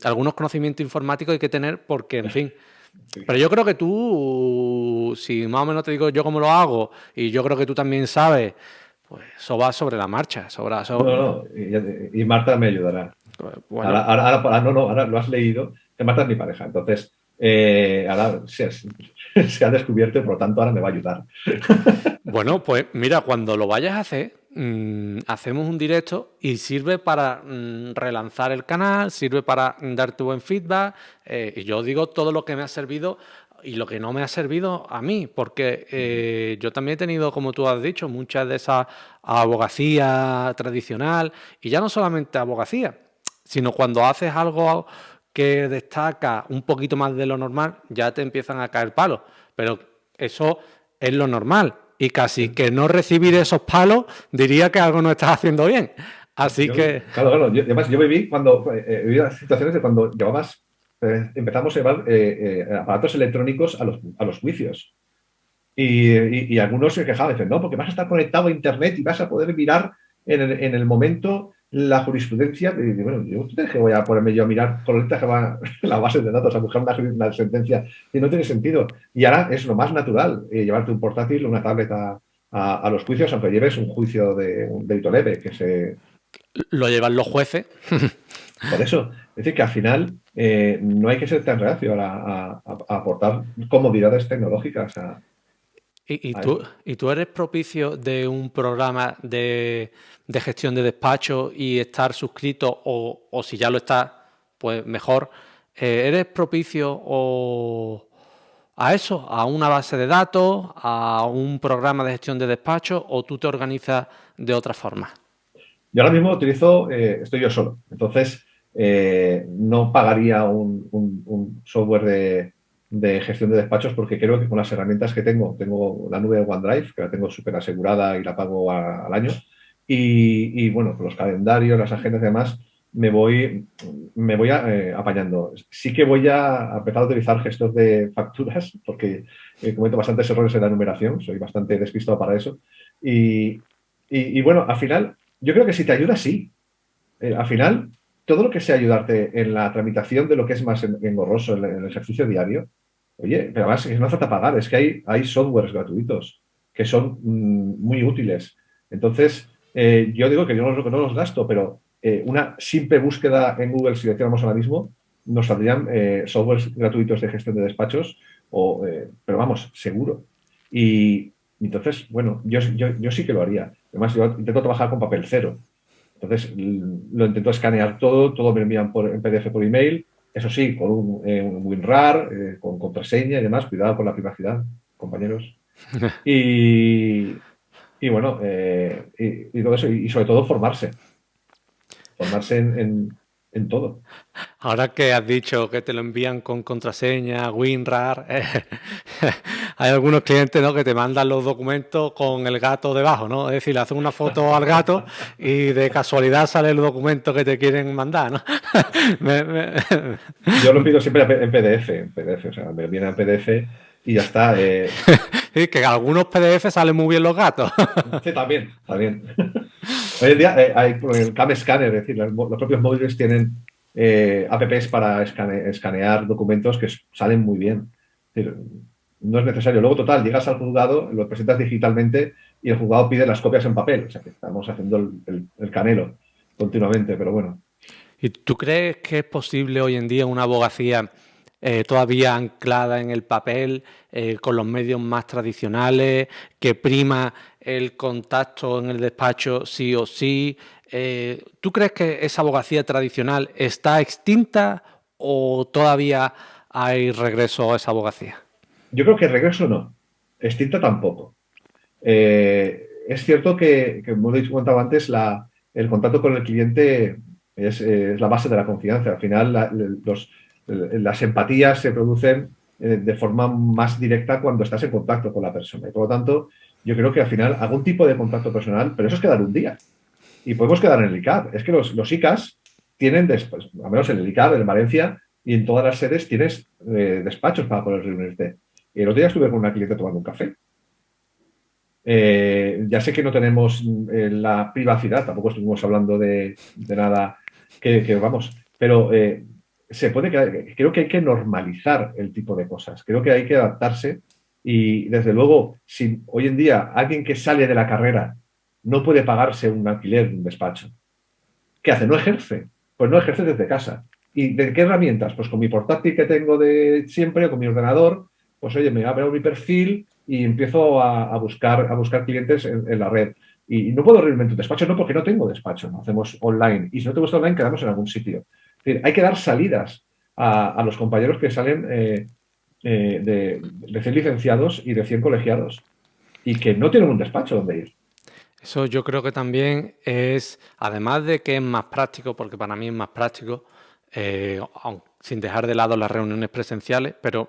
algunos conocimientos informáticos hay que tener porque, en fin. Sí. Pero yo creo que tú, si más o menos te digo yo cómo lo hago, y yo creo que tú también sabes, pues eso va sobre la marcha. No, no, y Marta me ayudará. Bueno, Ahora lo has leído, que Marta es mi pareja, entonces ahora se ha descubierto y por lo tanto ahora me va a ayudar. Bueno, pues mira, cuando lo vayas a hacer, hacemos un directo y sirve para relanzar el canal, sirve para darte buen feedback. Y yo digo todo lo que me ha servido y lo que no me ha servido a mí, porque yo también he tenido, como tú has dicho, muchas de esas abogacía tradicional, y ya no solamente abogacía, sino cuando haces algo que destaca un poquito más de lo normal, ya te empiezan a caer palos. Pero eso es lo normal. Y casi que no recibir esos palos diría que algo no estás haciendo bien. Así que... Claro, además yo viví las situaciones de cuando empezamos a llevar aparatos electrónicos a los juicios. Y algunos se quejaban, dicen, no, porque vas a estar conectado a Internet y vas a poder mirar en el momento la jurisprudencia. Y bueno, yo que voy a ponerme yo a mirar con la base de datos, a buscar una sentencia, y no tiene sentido. Y ahora es lo más natural, llevarte un portátil o una tablet a los juicios, aunque lleves un juicio de un delito leve, que se... Lo llevan los jueces. Por eso, es decir, que al final no hay que ser tan reacio a aportar comodidades tecnológicas a esto. ¿Y tú eres propicio de un programa de gestión de despacho y estar suscrito o si ya lo estás, pues mejor? ¿Eres propicio a eso, a una base de datos, a un programa de gestión de despacho o tú te organizas de otra forma? Yo ahora mismo estoy yo solo, entonces no pagaría un software de gestión de despachos porque creo que con las herramientas que tengo la nube de OneDrive, que la tengo súper asegurada y la pago al año, y bueno, con los calendarios, las agendas y demás, me voy apañando. Sí que voy a empezar a utilizar gestos de facturas porque cometo bastantes errores en la numeración, soy bastante despistado para eso. Y bueno, al final, yo creo que si te ayuda, sí. Al final, todo lo que sea ayudarte en la tramitación de lo que es más engorroso en el ejercicio diario, oye, pero además es que no hace falta pagar, es que hay softwares gratuitos que son muy útiles. Entonces, yo digo que yo no los gasto, pero una simple búsqueda en Google, si lo hiciéramos ahora mismo, nos saldrían softwares gratuitos de gestión de despachos, pero vamos, seguro. Y entonces, bueno, yo sí que lo haría. Además, yo intento trabajar con papel cero. Entonces, lo intento escanear todo me lo envían en PDF por email, eso sí, con un WinRAR, con contraseña y demás, cuidado con la privacidad, compañeros. Y, y bueno, y todo eso, y sobre todo formarse en todo. Ahora que has dicho que te lo envían con contraseña, WinRAR, hay algunos clientes, ¿no?, que te mandan los documentos con el gato debajo, ¿no? Es decir, le hacen una foto al gato y de casualidad sale el documento que te quieren mandar, ¿no? Me- me- Yo lo pido siempre en PDF, o sea, me viene en PDF y ya está. Sí, que algunos PDF salen muy bien los gatos. Sí, también. Hoy en día hay por el Cam Scanner, es decir, los propios móviles tienen apps para escanear documentos que salen muy bien. Es decir, no es necesario. Luego, total, llegas al juzgado, lo presentas digitalmente y el juzgado pide las copias en papel. O sea, que estamos haciendo el canelo continuamente, pero bueno. ¿Y tú crees que es posible hoy en día una abogacía todavía anclada en el papel, con los medios más tradicionales, que prima el contacto en el despacho sí o sí? ¿Tú crees que esa abogacía tradicional está extinta o todavía hay regreso a esa abogacía? Yo creo que regreso no. Extinta tampoco. Es cierto que, como he comentado antes, el contacto con el cliente es la base de la confianza. Al final, las empatías se producen de forma más directa cuando estás en contacto con la persona. Y por lo tanto, yo creo que al final algún tipo de contacto personal, pero eso es quedar un día. Y podemos quedar en el ICAP. Es que los ICAs tienen, después, al menos en el ICAP, en Valencia y en todas las sedes, tienes despachos para poder reunirte. Y el otro día estuve con una cliente tomando un café. Ya sé que no tenemos la privacidad, tampoco estuvimos hablando de nada vamos, pero creo que hay que normalizar el tipo de cosas, creo que hay que adaptarse y desde luego, si hoy en día alguien que sale de la carrera no puede pagarse un alquiler de un despacho, ¿qué hace? ¿No ejerce? Pues no ejerce desde casa. ¿Y de qué herramientas? Pues con mi portátil que tengo de siempre, o con mi ordenador, pues oye, me abro mi perfil y empiezo a buscar clientes en la red. Y no puedo reunirme en tu despacho, no, porque no tengo despacho, ¿no? Hacemos online. Y si no te gusta online, quedamos en algún sitio. Es decir, hay que dar salidas a los compañeros que salen de recién licenciados y recién colegiados y que no tienen un despacho donde ir. Eso yo creo que también es, además de que es más práctico, porque para mí es más práctico, sin dejar de lado las reuniones presenciales, pero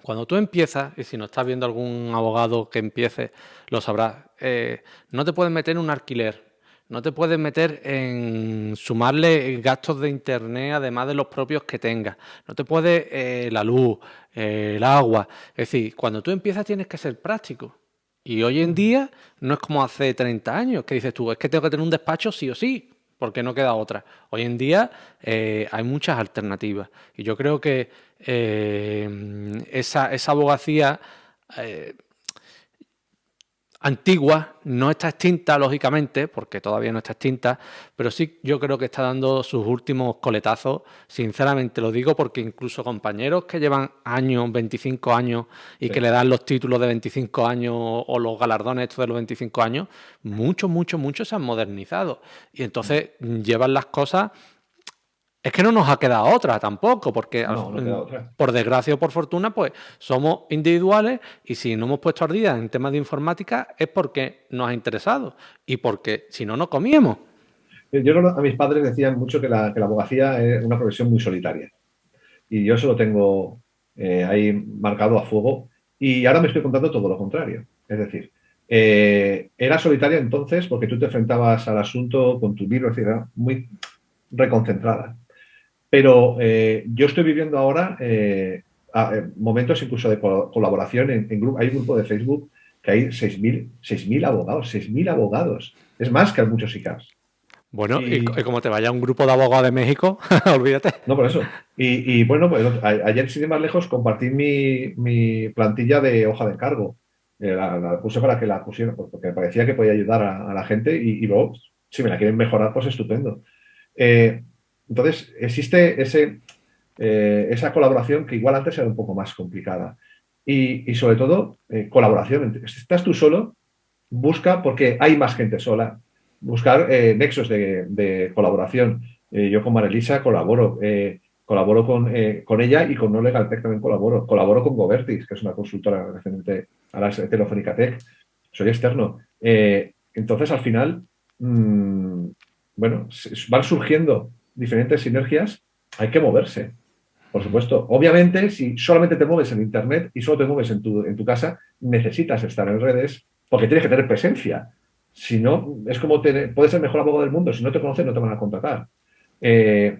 cuando tú empiezas, y si no estás viendo algún abogado que empiece, lo sabrás, no te puedes meter en un alquiler, no te puedes meter en sumarle gastos de internet además de los propios que tengas, no te puedes la luz, el agua. Es decir, cuando tú empiezas tienes que ser práctico. Y hoy en día no es como hace 30 años, que dices tú, es que tengo que tener un despacho sí o sí, porque no queda otra. Hoy en día hay muchas alternativas. Y yo creo que esa abogacía eh, antigua no está extinta, lógicamente, porque todavía no está extinta, pero sí yo creo que está dando sus últimos coletazos. Sinceramente lo digo porque incluso compañeros que llevan años, 25 años, y que Sí. le dan los títulos de 25 años o los galardones estos de los 25 años, muchos se han modernizado. Y entonces llevan las cosas. Es que no nos ha quedado otra tampoco, porque No, no queda otra. por desgracia o por fortuna, pues somos individuales y si no hemos puesto al día en temas de informática es porque nos ha interesado y porque si no, no comíamos. Yo a mis padres decían mucho que la abogacía es una profesión muy solitaria. Y yo eso lo tengo ahí marcado a fuego. Y ahora me estoy contando todo lo contrario. Es decir, era solitaria entonces porque tú te enfrentabas al asunto con tu libro, es decir, era muy reconcentrada. Pero yo estoy viviendo ahora momentos incluso de colaboración en grupo. Hay un grupo de Facebook que hay 6.000 abogados, 6.000 abogados. Es más que muchos ICAs. Bueno, y Y como te vaya un grupo de abogados de México, olvídate. no por eso. Bueno, pues, ayer, sin ir más lejos, compartí mi plantilla de hoja de encargo. La puse para que la pusieran, porque me parecía que podía ayudar a la gente y luego, si me la quieren mejorar, pues estupendo. Eh, entonces, existe esa colaboración que igual antes era un poco más complicada. Y sobre todo, colaboración. Si estás tú solo, busca, porque hay más gente sola, buscar nexos de colaboración. Yo con Marilisa colaboro, colaboro con ella y con No Legal Tech también colaboro. Colaboro con Govertis, que es una consultora recientemente a la Telefónica Tech. Soy externo. Entonces, al final, mmm, bueno, van surgiendo diferentes sinergias, hay que moverse. Por supuesto, obviamente, si solamente te mueves en Internet y solo te mueves en tu casa, necesitas estar en redes porque tienes que tener presencia. Si no, es como puedes ser el mejor abogado del mundo. Si no te conocen, no te van a contratar. Eh,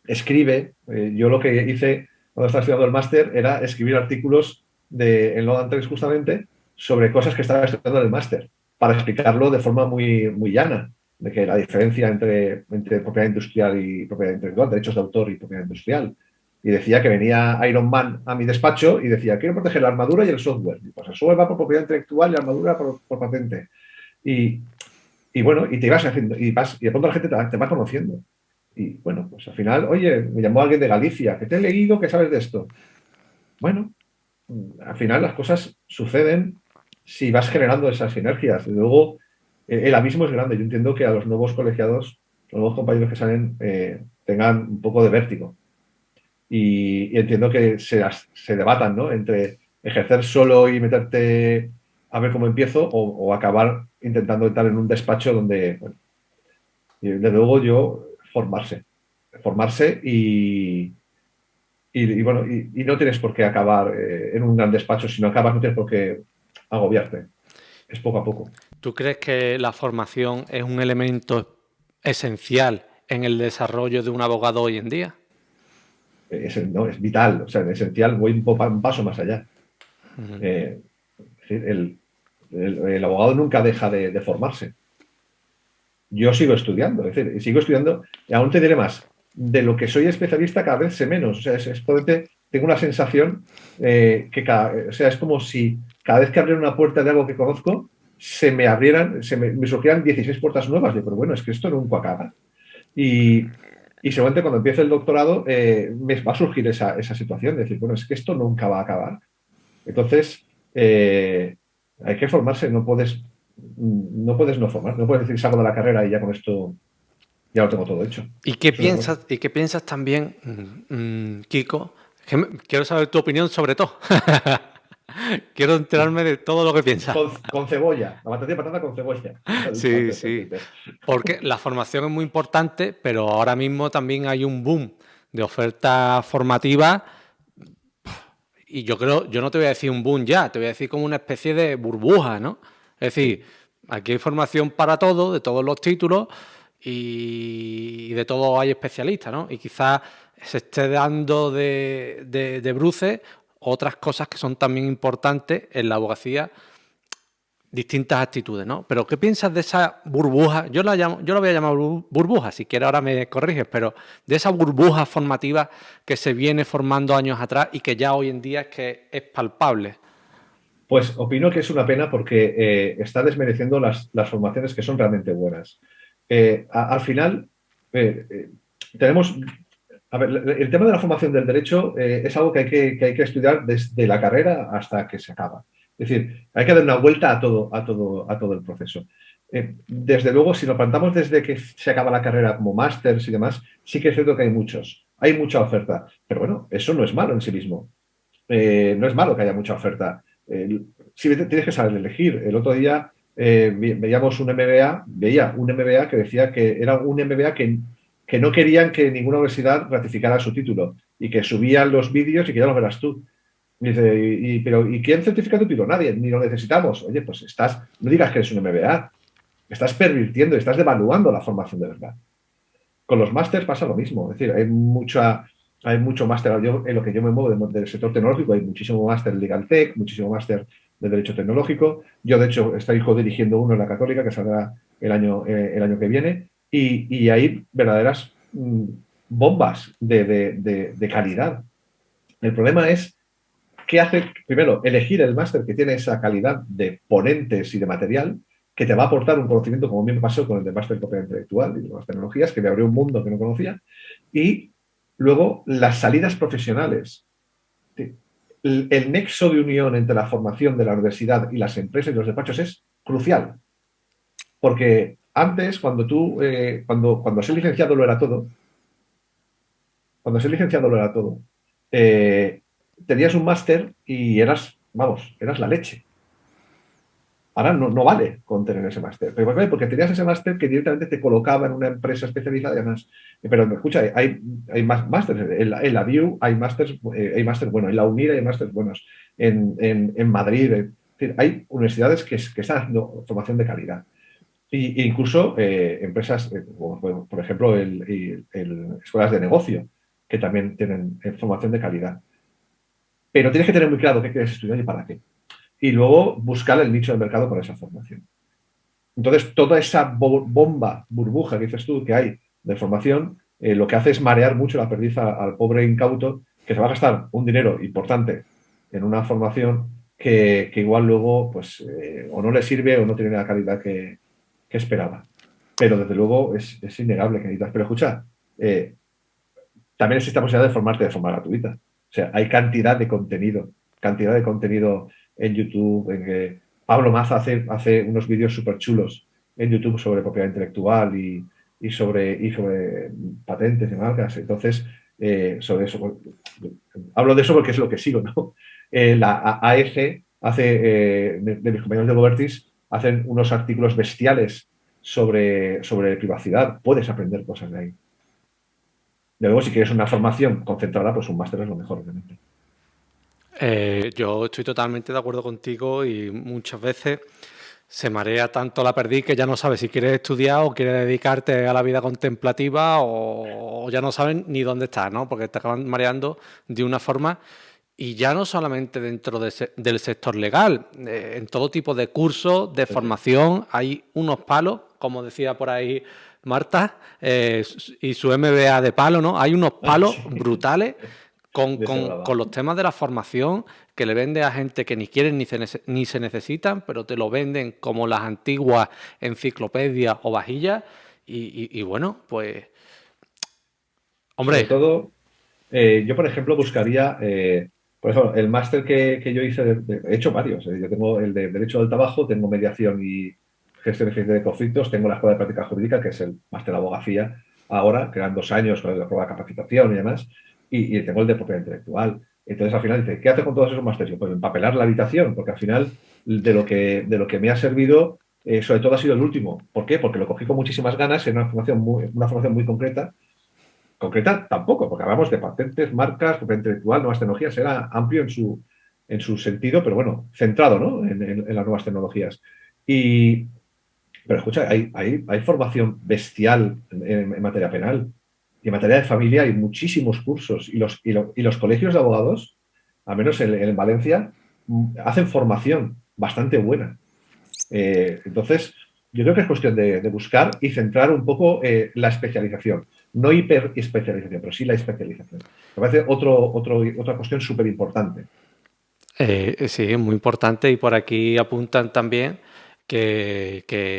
escribe. Yo lo que hice cuando estaba estudiando el máster era escribir artículos en Law and Trades justamente sobre cosas que estaba estudiando en el máster para explicarlo de forma muy, muy llana, de que la diferencia entre propiedad industrial y propiedad intelectual, derechos de autor y propiedad industrial. Y decía que venía Iron Man a mi despacho y decía, quiero proteger la armadura y el software. Y pues el software va por propiedad intelectual y la armadura por patente. Y, y bueno, y te ibas haciendo, y de pronto la gente te va conociendo. Y bueno, pues al final, oye, me llamó alguien de Galicia, que te he leído, que sabes de esto. Bueno, al final las cosas suceden si vas generando esas sinergias. Y luego, el abismo es grande. Yo entiendo que a los nuevos colegiados, los nuevos compañeros que salen, tengan un poco de vértigo. Y entiendo que se debatan, ¿no? Entre ejercer solo y meterte a ver cómo empiezo o acabar intentando entrar en un despacho donde, bueno, y desde luego yo, formarse bueno, y no tienes por qué acabar en un gran despacho, si no acabas no tienes por qué agobiarte. Es poco a poco. ¿Tú crees que la formación es un elemento esencial en el desarrollo de un abogado hoy en día? No, es vital, o sea, en esencial voy un paso más allá. Es decir, el abogado nunca deja de formarse. Yo sigo estudiando, es decir, sigo estudiando, y aún te diré más, de lo que soy especialista cada vez sé menos, o sea, tengo una sensación o sea, es como si cada vez que abriera una puerta de algo que conozco, se me abrieran, me surgieran 16 puertas nuevas, pero bueno, es que esto nunca acaba. Y, y seguramente cuando empiece el doctorado me va a surgir esa situación de decir, bueno, es que esto nunca va a acabar. Entonces, hay que formarse, no puedes no formar, no puedes decir salgo de la carrera y ya con esto ya lo tengo todo hecho. ¿Y qué Eso no puede. piensas también, Kiko? Quiero saber tu opinión sobre todo. Quiero enterarme de todo lo que piensas. Con cebolla, la batata de patata con cebolla. Sí, sí. Porque la formación es muy importante, pero ahora mismo también hay un boom de oferta formativa. Y yo no te voy a decir un boom ya, te voy a decir como una especie de burbuja, ¿no? Es decir, aquí hay formación para todo, de todos los títulos, y de todo hay especialistas, ¿no? Y quizás se esté dando de bruces otras cosas que son también importantes en la abogacía, distintas actitudes, ¿no? Pero ¿qué piensas de esa burbuja? Yo lo voy a llamar burbuja, si quieres ahora me corriges, pero de esa burbuja formativa que se viene formando años atrás y que ya hoy en día es palpable. Pues opino que es una pena porque está desmereciendo las formaciones que son realmente buenas. Al final, tenemos. A ver, el tema de la formación del derecho es algo que hay que estudiar desde la carrera hasta que se acaba. Es decir, hay que dar una vuelta a todo el proceso. Desde luego, si nos plantamos desde que se acaba la carrera como másters y demás, sí que es cierto que hay mucha oferta. Pero bueno, eso no es malo en sí mismo. No es malo que haya mucha oferta. Sí tienes que saber elegir. El otro día veía un MBA que decía que era un MBA que no querían que ninguna universidad ratificara su título y que subían los vídeos y que ya lo verás tú. Y dice, ¿y quién certifica tu título? Nadie, ni lo necesitamos. Oye, pues no digas que eres un MBA, estás pervirtiendo, estás devaluando la formación de verdad. Con los másters pasa lo mismo, es decir, hay mucho máster, en lo que yo me muevo del sector tecnológico, hay muchísimo máster en Legal Tech, muchísimo máster de Derecho Tecnológico. Yo, de hecho, estoy dirigiendo uno en la Católica que saldrá el año que viene. y hay verdaderas bombas de calidad. El problema es qué hace, primero, elegir el máster que tiene esa calidad de ponentes y de material que te va a aportar un conocimiento, como a mí me pasó con el de máster de propiedad intelectual y de nuevas tecnologías, que me abrió un mundo que no conocía, y luego las salidas profesionales. El nexo de unión entre la formación de la universidad y las empresas y los despachos es crucial, porque antes, cuando ser licenciado lo era todo, cuando ser licenciado lo era todo, eh, tenías un máster y eras la leche. Ahora no vale con tener ese máster. ¿Pero por qué? Porque tenías ese máster que directamente te colocaba en una empresa especializada y además. Pero escucha, hay más másteres. En la BIU hay másteres buenos, en la UNIR hay másteres buenos, en Madrid. Es decir, hay universidades que están haciendo formación de calidad. E incluso empresas, como por ejemplo, escuelas de negocio, que también tienen formación de calidad. Pero tienes que tener muy claro qué quieres estudiar y para qué. Y luego buscar el nicho de mercado para esa formación. Entonces, toda esa bomba, burbuja que dices tú que hay de formación, lo que hace es marear mucho la perdiz al pobre incauto que se va a gastar un dinero importante en una formación que igual luego pues o no le sirve o no tiene la calidad que esperaba. Pero desde luego es innegable que necesitas. Pero escucha, también existe la posibilidad de formarte de forma gratuita. O sea, hay cantidad de contenido en YouTube. Pablo Maza hace unos vídeos súper chulos en YouTube sobre propiedad intelectual y sobre patentes y marcas. Entonces, sobre eso, hablo de eso porque es lo que sigo, ¿no? La AEG de mis compañeros de Govertis, hacen unos artículos bestiales sobre privacidad. Puedes aprender cosas de ahí. De luego, si quieres una formación concentrada, pues un máster es lo mejor, obviamente. Yo estoy totalmente de acuerdo contigo y muchas veces se marea tanto la perdiz que ya no sabes si quieres estudiar o quieres dedicarte a la vida contemplativa o ya no saben ni dónde estás, ¿no? Porque te acaban mareando de una forma y ya no solamente dentro del sector legal, en todo tipo de cursos, de formación, hay unos palos, como decía por ahí Marta, y su MBA de palo, ¿no? Hay unos palos Sí, brutales de eso hablaba. con los temas de la formación que le vende a gente que ni quieren ni se necesitan, pero te lo venden como las antiguas enciclopedias o vajillas. Y bueno, pues, Sobre hombre, todo, yo, por ejemplo, buscaría, por ejemplo, el máster que yo hice, he hecho varios. Yo tengo el de Derecho del Trabajo, tengo Mediación y Gestión eficiente de conflictos, tengo la Escuela de Práctica Jurídica, que es el máster de abogacía ahora, que eran 2 años con la prueba de capacitación y demás, y tengo el de propiedad intelectual. Entonces, al final dice, ¿qué hace con todos esos másteres? Pues empapelar la habitación, porque al final de lo que me ha servido, sobre todo ha sido el último. ¿Por qué? Porque lo cogí con muchísimas ganas en una formación muy concreta tampoco, porque hablamos de patentes, marcas, propiedad intelectual, nuevas tecnologías, era amplio en su sentido, pero bueno, centrado, ¿no? en las nuevas tecnologías. Pero escucha, hay formación bestial en materia penal y en materia de familia hay muchísimos cursos y los colegios de abogados, al menos en Valencia, hacen formación bastante buena. Entonces, yo creo que es cuestión de buscar y centrar un poco la especialización. No hiperespecialización, pero sí la especialización. Me parece otra cuestión súper importante. sí, es muy importante y por aquí apuntan también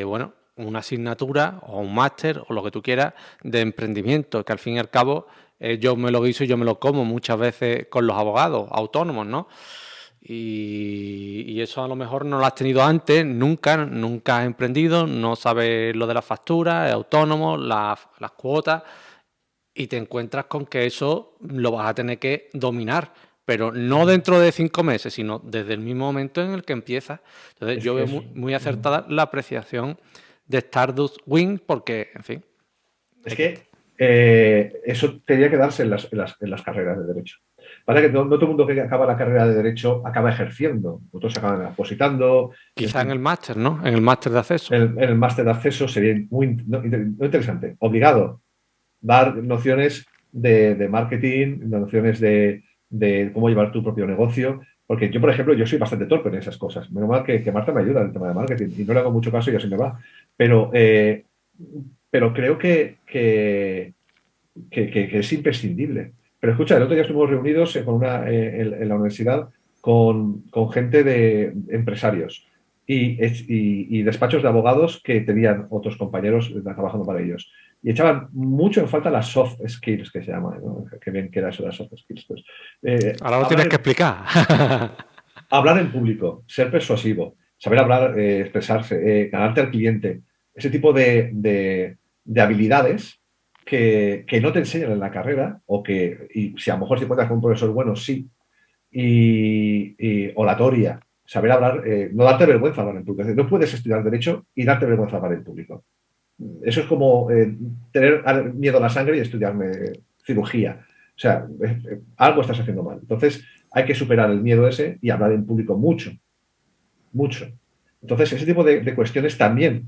bueno, una asignatura o un máster o lo que tú quieras de emprendimiento, que al fin y al cabo yo me lo guiso y yo me lo como muchas veces con los abogados autónomos, ¿no? Y eso a lo mejor no lo has tenido antes, nunca has emprendido, no sabes lo de la factura, el autónomo, las cuotas, y te encuentras con que eso lo vas a tener que dominar, pero no dentro de 5 meses, sino desde el mismo momento en el que empiezas. Entonces Es yo que veo es, muy acertada la apreciación de Stardust Wing porque, en fin, es hay que... que eso tendría que darse en las carreras de Derecho. Para que no todo el mundo que acaba la carrera de Derecho acaba ejerciendo. Otros acaban apositando. En Quizá en el fin, máster, ¿no? En el máster de acceso. en el máster de acceso sería muy no interesante. Obligado dar nociones de marketing, nociones de cómo llevar tu propio negocio. Porque yo, por ejemplo, yo soy bastante torpe en esas cosas. Menos mal que Marta me ayuda en el tema de marketing y no le hago mucho caso y así me va. Pero pero creo que es imprescindible. Pero escucha, el otro día estuvimos reunidos en la universidad con gente de empresarios y despachos de abogados que tenían otros compañeros trabajando para ellos. Y echaban mucho en falta las soft skills que se llaman, ¿no? Qué bien que era eso de las soft skills. Pues, Ahora lo tienes que explicar. hablar en público, ser persuasivo, saber hablar, expresarse, ganarte al cliente, ese tipo de habilidades que no te enseñan en la carrera o y si a lo mejor si cuentas con un profesor bueno, sí, y oratoria, saber hablar, no darte vergüenza hablar en público. Es decir, no puedes estudiar derecho y darte vergüenza hablar en público. Eso es como tener miedo a la sangre y estudiarme cirugía. O sea, algo estás haciendo mal. Entonces, hay que superar el miedo ese y hablar en público mucho, mucho. Entonces, ese tipo de cuestiones también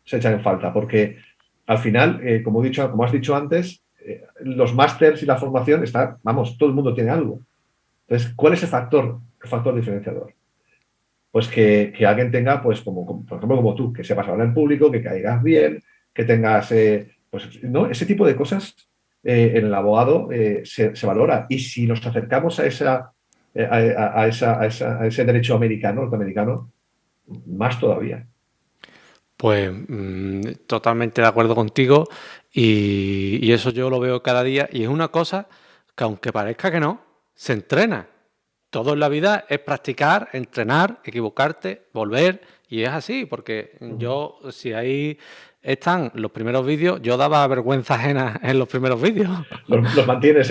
se echan en falta, porque al final, como has dicho antes, los másters y la formación está, vamos, todo el mundo tiene algo. Entonces, ¿cuál es el factor diferenciador? Pues que alguien tenga, pues por ejemplo, como tú, que sepas hablar en público, que caigas bien, que tengas, pues, ¿no? Ese tipo de cosas en el abogado se valora. Y si nos acercamos a ese derecho americano, norteamericano, más todavía. Pues totalmente de acuerdo contigo y eso yo lo veo cada día y es una cosa que aunque parezca que no, se entrena. Todo en la vida es practicar, entrenar, equivocarte, volver y es así, porque yo, si ahí están los primeros vídeos, yo daba vergüenza ajena en los primeros vídeos. Los mantienes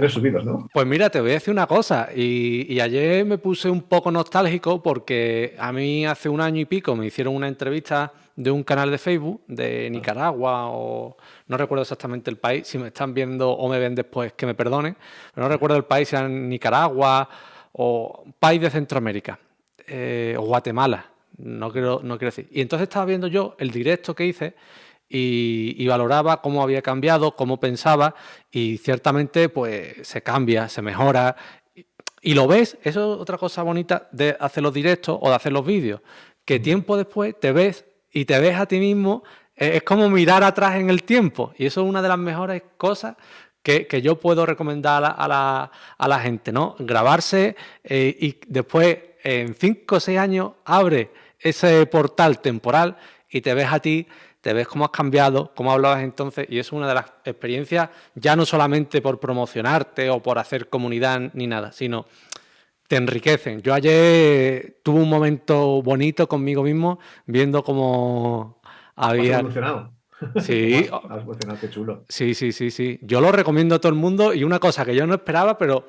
subidos, ¿no? Pues mira, te voy a decir una cosa, y ayer me puse un poco nostálgico porque a mí hace un año y pico me hicieron una entrevista de un canal de Facebook de Nicaragua o no recuerdo exactamente el país, si me están viendo o me ven después que me perdonen, pero no recuerdo el país, si era Nicaragua o un país de Centroamérica o Guatemala, no quiero decir. Y entonces estaba viendo yo el directo que hice y valoraba cómo había cambiado, cómo pensaba y ciertamente pues se cambia, se mejora y lo ves, eso es otra cosa bonita de hacer los directos o de hacer los vídeos, que tiempo después te ves y te ves a ti mismo, es como mirar atrás en el tiempo y eso es una de las mejores cosas que yo puedo recomendar a la gente, ¿no? Grabarse y después en 5 o 6 años abre ese portal temporal y te ves a ti, te ves cómo has cambiado, cómo hablabas entonces, y es una de las experiencias, ya no solamente por promocionarte o por hacer comunidad ni nada, sino te enriquecen. Yo ayer tuve un momento bonito conmigo mismo, viendo cómo ¿Cómo has había... evolucionado? ¿Cómo Sí, has evolucionado? Qué chulo. sí. Yo lo recomiendo a todo el mundo y una cosa que yo no esperaba, pero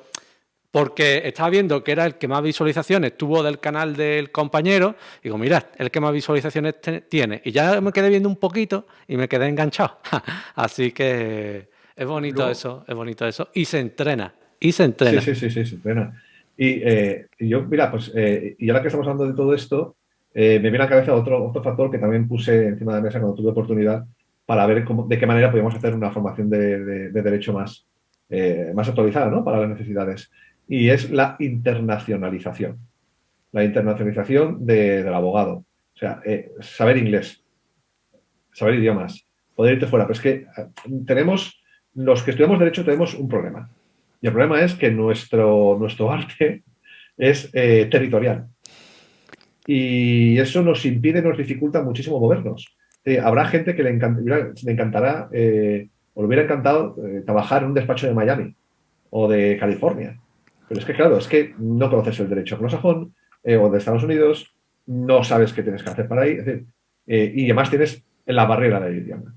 porque estaba viendo que era el que más visualizaciones tuvo del canal del compañero, y digo, mira, el que más visualizaciones tiene. Y ya me quedé viendo un poquito y me quedé enganchado. Así que es bonito Luego, eso, es bonito eso. Y se entrena, y se sí, entrena. sí, sí, sí, sí, pena. Y yo, mira, pues, y ahora que estamos hablando de todo esto, me viene a la cabeza otro factor que también puse encima de la mesa cuando tuve oportunidad para ver de qué manera podíamos hacer una formación de derecho más actualizada, ¿no? Para las necesidades. Y es la internacionalización. La internacionalización del abogado. O sea, saber inglés, saber idiomas, poder irte fuera. Pero es que los que estudiamos derecho tenemos un problema. Y el problema es que nuestro arte es territorial. Y eso nos impide, nos dificulta muchísimo movernos. Habrá gente que le encantará, o le hubiera encantado trabajar en un despacho de Miami o de California. Pero es que, claro, es que no conoces el derecho anglosajón o de Estados Unidos, no sabes qué tienes que hacer para ahí. Es decir, y además tienes la barrera del idioma.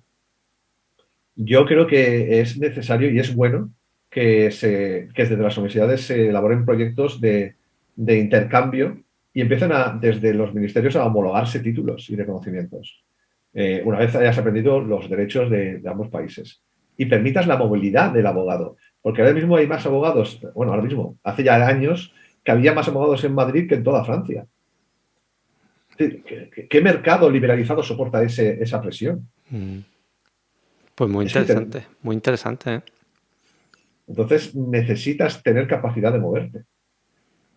Yo creo que es necesario y es bueno que desde las universidades se elaboren proyectos de intercambio y empiecen desde los ministerios a homologarse títulos y reconocimientos. Una vez hayas aprendido los derechos de ambos países y permitas la movilidad del abogado. Porque ahora mismo hay más abogados, bueno, ahora mismo, hace ya años que había más abogados en Madrid que en toda Francia. ¿Qué mercado liberalizado soporta esa presión? Mm. Pues Es que muy interesante, ¿eh? entonces necesitas tener capacidad de moverte.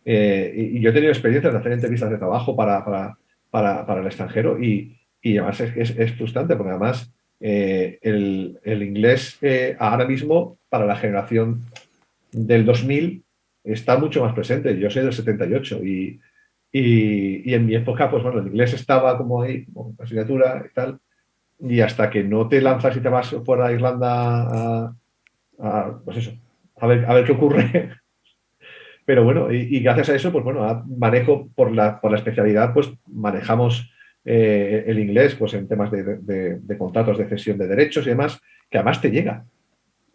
Y yo he tenido experiencias de hacer entrevistas de trabajo para el extranjero y además es frustrante porque además el inglés ahora mismo para la generación del 2000 está mucho más presente. Yo soy del 78 y en mi época, pues bueno, el inglés estaba como ahí, como asignatura y tal, y hasta que no te lanzas y te vas fuera a Irlanda pues eso, a ver qué ocurre. Pero bueno, y gracias a eso, pues bueno, manejo por la especialidad, pues manejamos el inglés pues en temas de contratos de cesión de derechos y demás, que además te llega.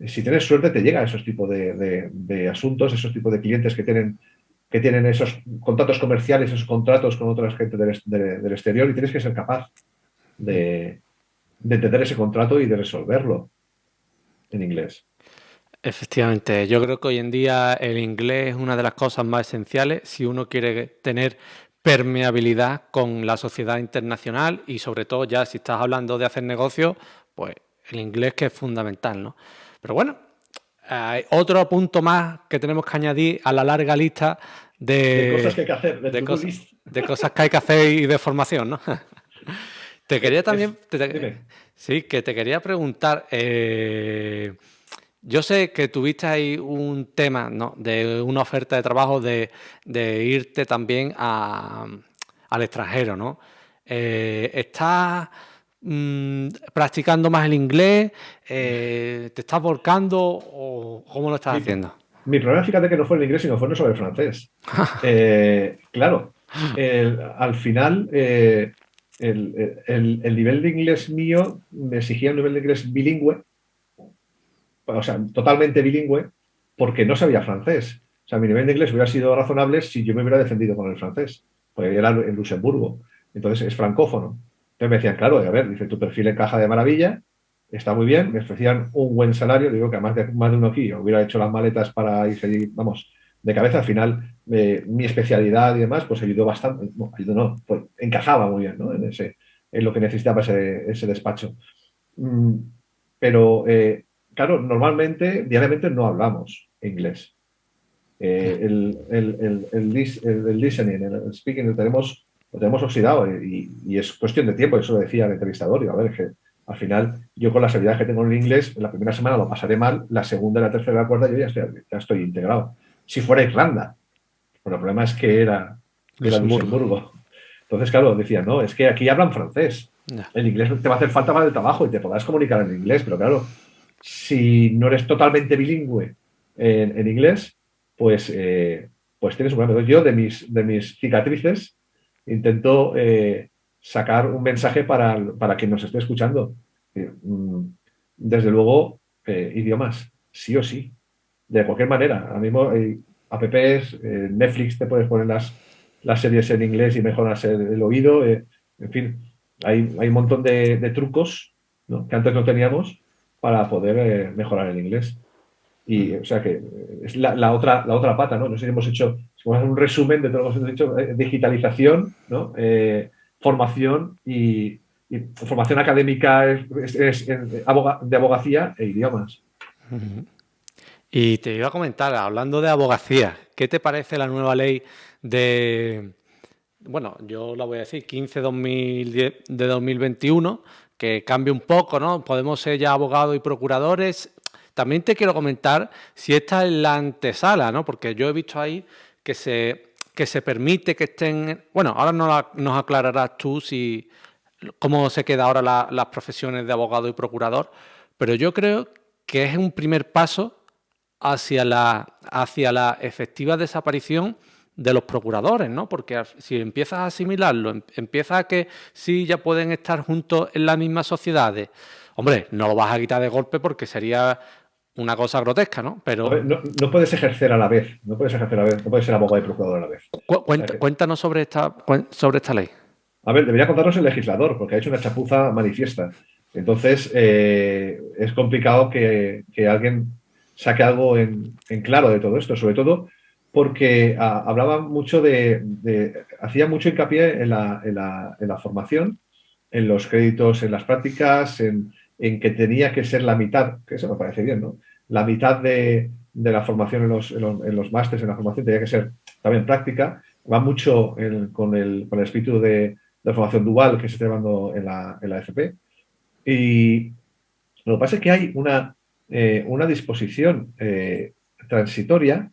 Si tienes suerte, te llega a esos tipos de asuntos, esos tipos de clientes que tienen esos contratos comerciales, esos contratos con otras gente del exterior y tienes que ser capaz de entender ese contrato y de resolverlo en inglés. Efectivamente, yo creo que hoy en día el inglés es una de las cosas más esenciales si uno quiere tener permeabilidad con la sociedad internacional y sobre todo ya si estás hablando de hacer negocios, pues el inglés que es fundamental, ¿no? Pero bueno, hay otro punto más que tenemos que añadir a la larga lista De cosas que de, hay que hacer, de de to-do cosas, list. de cosas que hay que hacer y de formación, ¿no? Te quería también, Dime. sí, que te quería preguntar, yo sé que tuviste ahí un tema, ¿no? De una oferta de trabajo de irte también al extranjero, ¿no? ¿Estás practicando más el inglés? ¿Te estás volcando o cómo lo estás Mi, haciendo? mi problema, fíjate que no fue el inglés, sino fue sobre el francés. Claro, al final, el nivel de inglés mío me exigía un nivel de inglés bilingüe, o sea, totalmente bilingüe, porque no sabía francés. O sea, mi nivel de inglés hubiera sido razonable si yo me hubiera defendido con el francés, porque era en Luxemburgo. Entonces es francófono. Entonces me decían, claro, a ver, dice, tu perfil encaja de maravilla, está muy bien, me ofrecían un buen salario, digo que más de uno aquí hubiera hecho las maletas para irse allí, vamos, de cabeza. Al final, mi especialidad y demás, pues ayudó bastante, no, ayudó no, pues encajaba muy bien, ¿no? En lo que necesitaba ese despacho. Mm, pero, claro, normalmente, diariamente no hablamos inglés. El listening, el speaking lo tenemos oxidado y es cuestión de tiempo, eso lo decía el entrevistador. Y a ver, que al final yo con las habilidades que tengo en el inglés, en la primera semana lo pasaré mal, la segunda, la tercera, la cuarta yo ya estoy integrado. Si fuera Irlanda, pero el problema es que era Luxemburgo. Luxemburgo. Entonces, claro, decía, no, es que aquí hablan francés. Ya. El inglés te va a hacer falta para el trabajo y te podrás comunicar en inglés, pero claro, si no eres totalmente bilingüe en inglés, pues, pues tienes un problema. Yo de mis cicatrices intento sacar un mensaje para quien nos esté escuchando. Desde luego, idiomas, sí o sí, de cualquier manera. Ahora mismo hay apps, Netflix te puedes poner las series en inglés y mejoras el oído. En fin, hay un montón de trucos, ¿no? Que antes no teníamos para poder mejorar el inglés. Y, o sea que es la otra pata, ¿no? No sé si hemos hecho si vamos a hacer un resumen de todo lo que hemos hecho, digitalización, ¿no? Formación y formación académica de abogacía e idiomas. Y te iba a comentar, hablando de abogacía, ¿qué te parece la nueva ley de, bueno, yo la voy a decir, 15/2010 de 2021, que cambia un poco, ¿no? Podemos ser ya abogados y procuradores. También te quiero comentar si esta es la antesala, ¿no? Porque yo he visto ahí que se permite que estén... Bueno, ahora nos aclararás tú si cómo se queda ahora las profesiones de abogado y procurador, pero yo creo que es un primer paso hacia la efectiva desaparición de los procuradores, ¿no? Porque si empiezas a asimilarlo, empiezas a que sí ya pueden estar juntos en las mismas sociedades, hombre, no lo vas a quitar de golpe porque sería una cosa grotesca, ¿no? A ver, Pero no puedes ejercer a la vez, no puedes ejercer a la vez, no puedes ser abogado y procurador a la vez. O sea que, cuéntanos sobre esta ley. a ver, debería contarnos el legislador, porque ha hecho una chapuza manifiesta. Entonces, es complicado que alguien saque algo en claro de todo esto, sobre todo porque hablaba mucho hacía mucho hincapié en la formación, en los créditos, en las prácticas, en que tenía que ser la mitad, que eso me parece bien, ¿no? La mitad de la formación en los másteres, en la formación, tenía que ser también práctica. Va mucho con el espíritu de formación dual que se está llevando en la FP. Y lo que pasa es que hay una disposición transitoria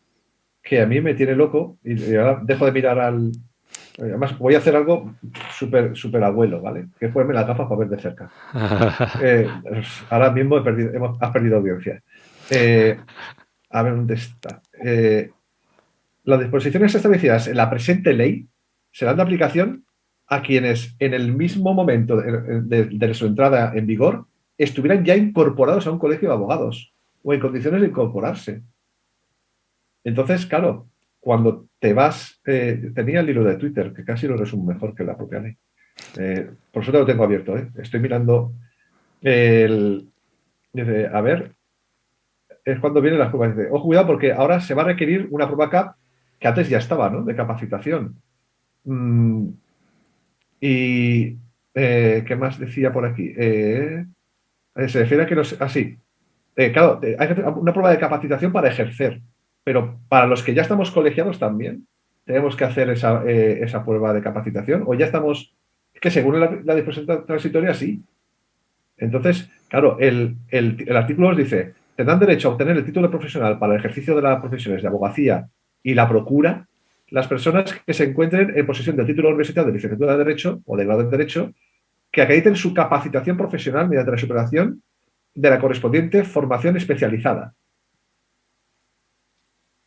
que a mí me tiene loco y ahora dejo de mirar además, voy a hacer algo súper abuelo, ¿vale? Que es ponerme las gafas para ver de cerca. Ahora mismo has perdido audiencia. Eh, a ver, ¿dónde está? Las disposiciones establecidas en la presente ley serán de aplicación a quienes en el mismo momento de su entrada en vigor estuvieran ya incorporados a un colegio de abogados o en condiciones de incorporarse. Entonces, claro, cuando te vas, tenía el hilo de Twitter, que casi lo resumo mejor que la propia ley. Por suerte lo tengo abierto, ¿eh? Estoy mirando el... Dice, a ver, es cuando vienen las pruebas. Dice, ojo, cuidado, porque ahora se va a requerir una prueba CAP que antes ya estaba, ¿no? De capacitación. Mm, y, ¿qué más decía por aquí? Se refiere a que los... Así. Claro, hay que hacer una prueba de capacitación para ejercer, pero para los que ya estamos colegiados también tenemos que hacer esa prueba de capacitación o ya estamos, que según la disposición transitoria sí. Entonces, claro, el artículo nos dice, tendrán derecho a obtener el título profesional para el ejercicio de las profesiones de abogacía y la procura las personas que se encuentren en posesión del título universitario de licenciatura de Derecho o de grado en Derecho que acrediten su capacitación profesional mediante la superación de la correspondiente formación especializada.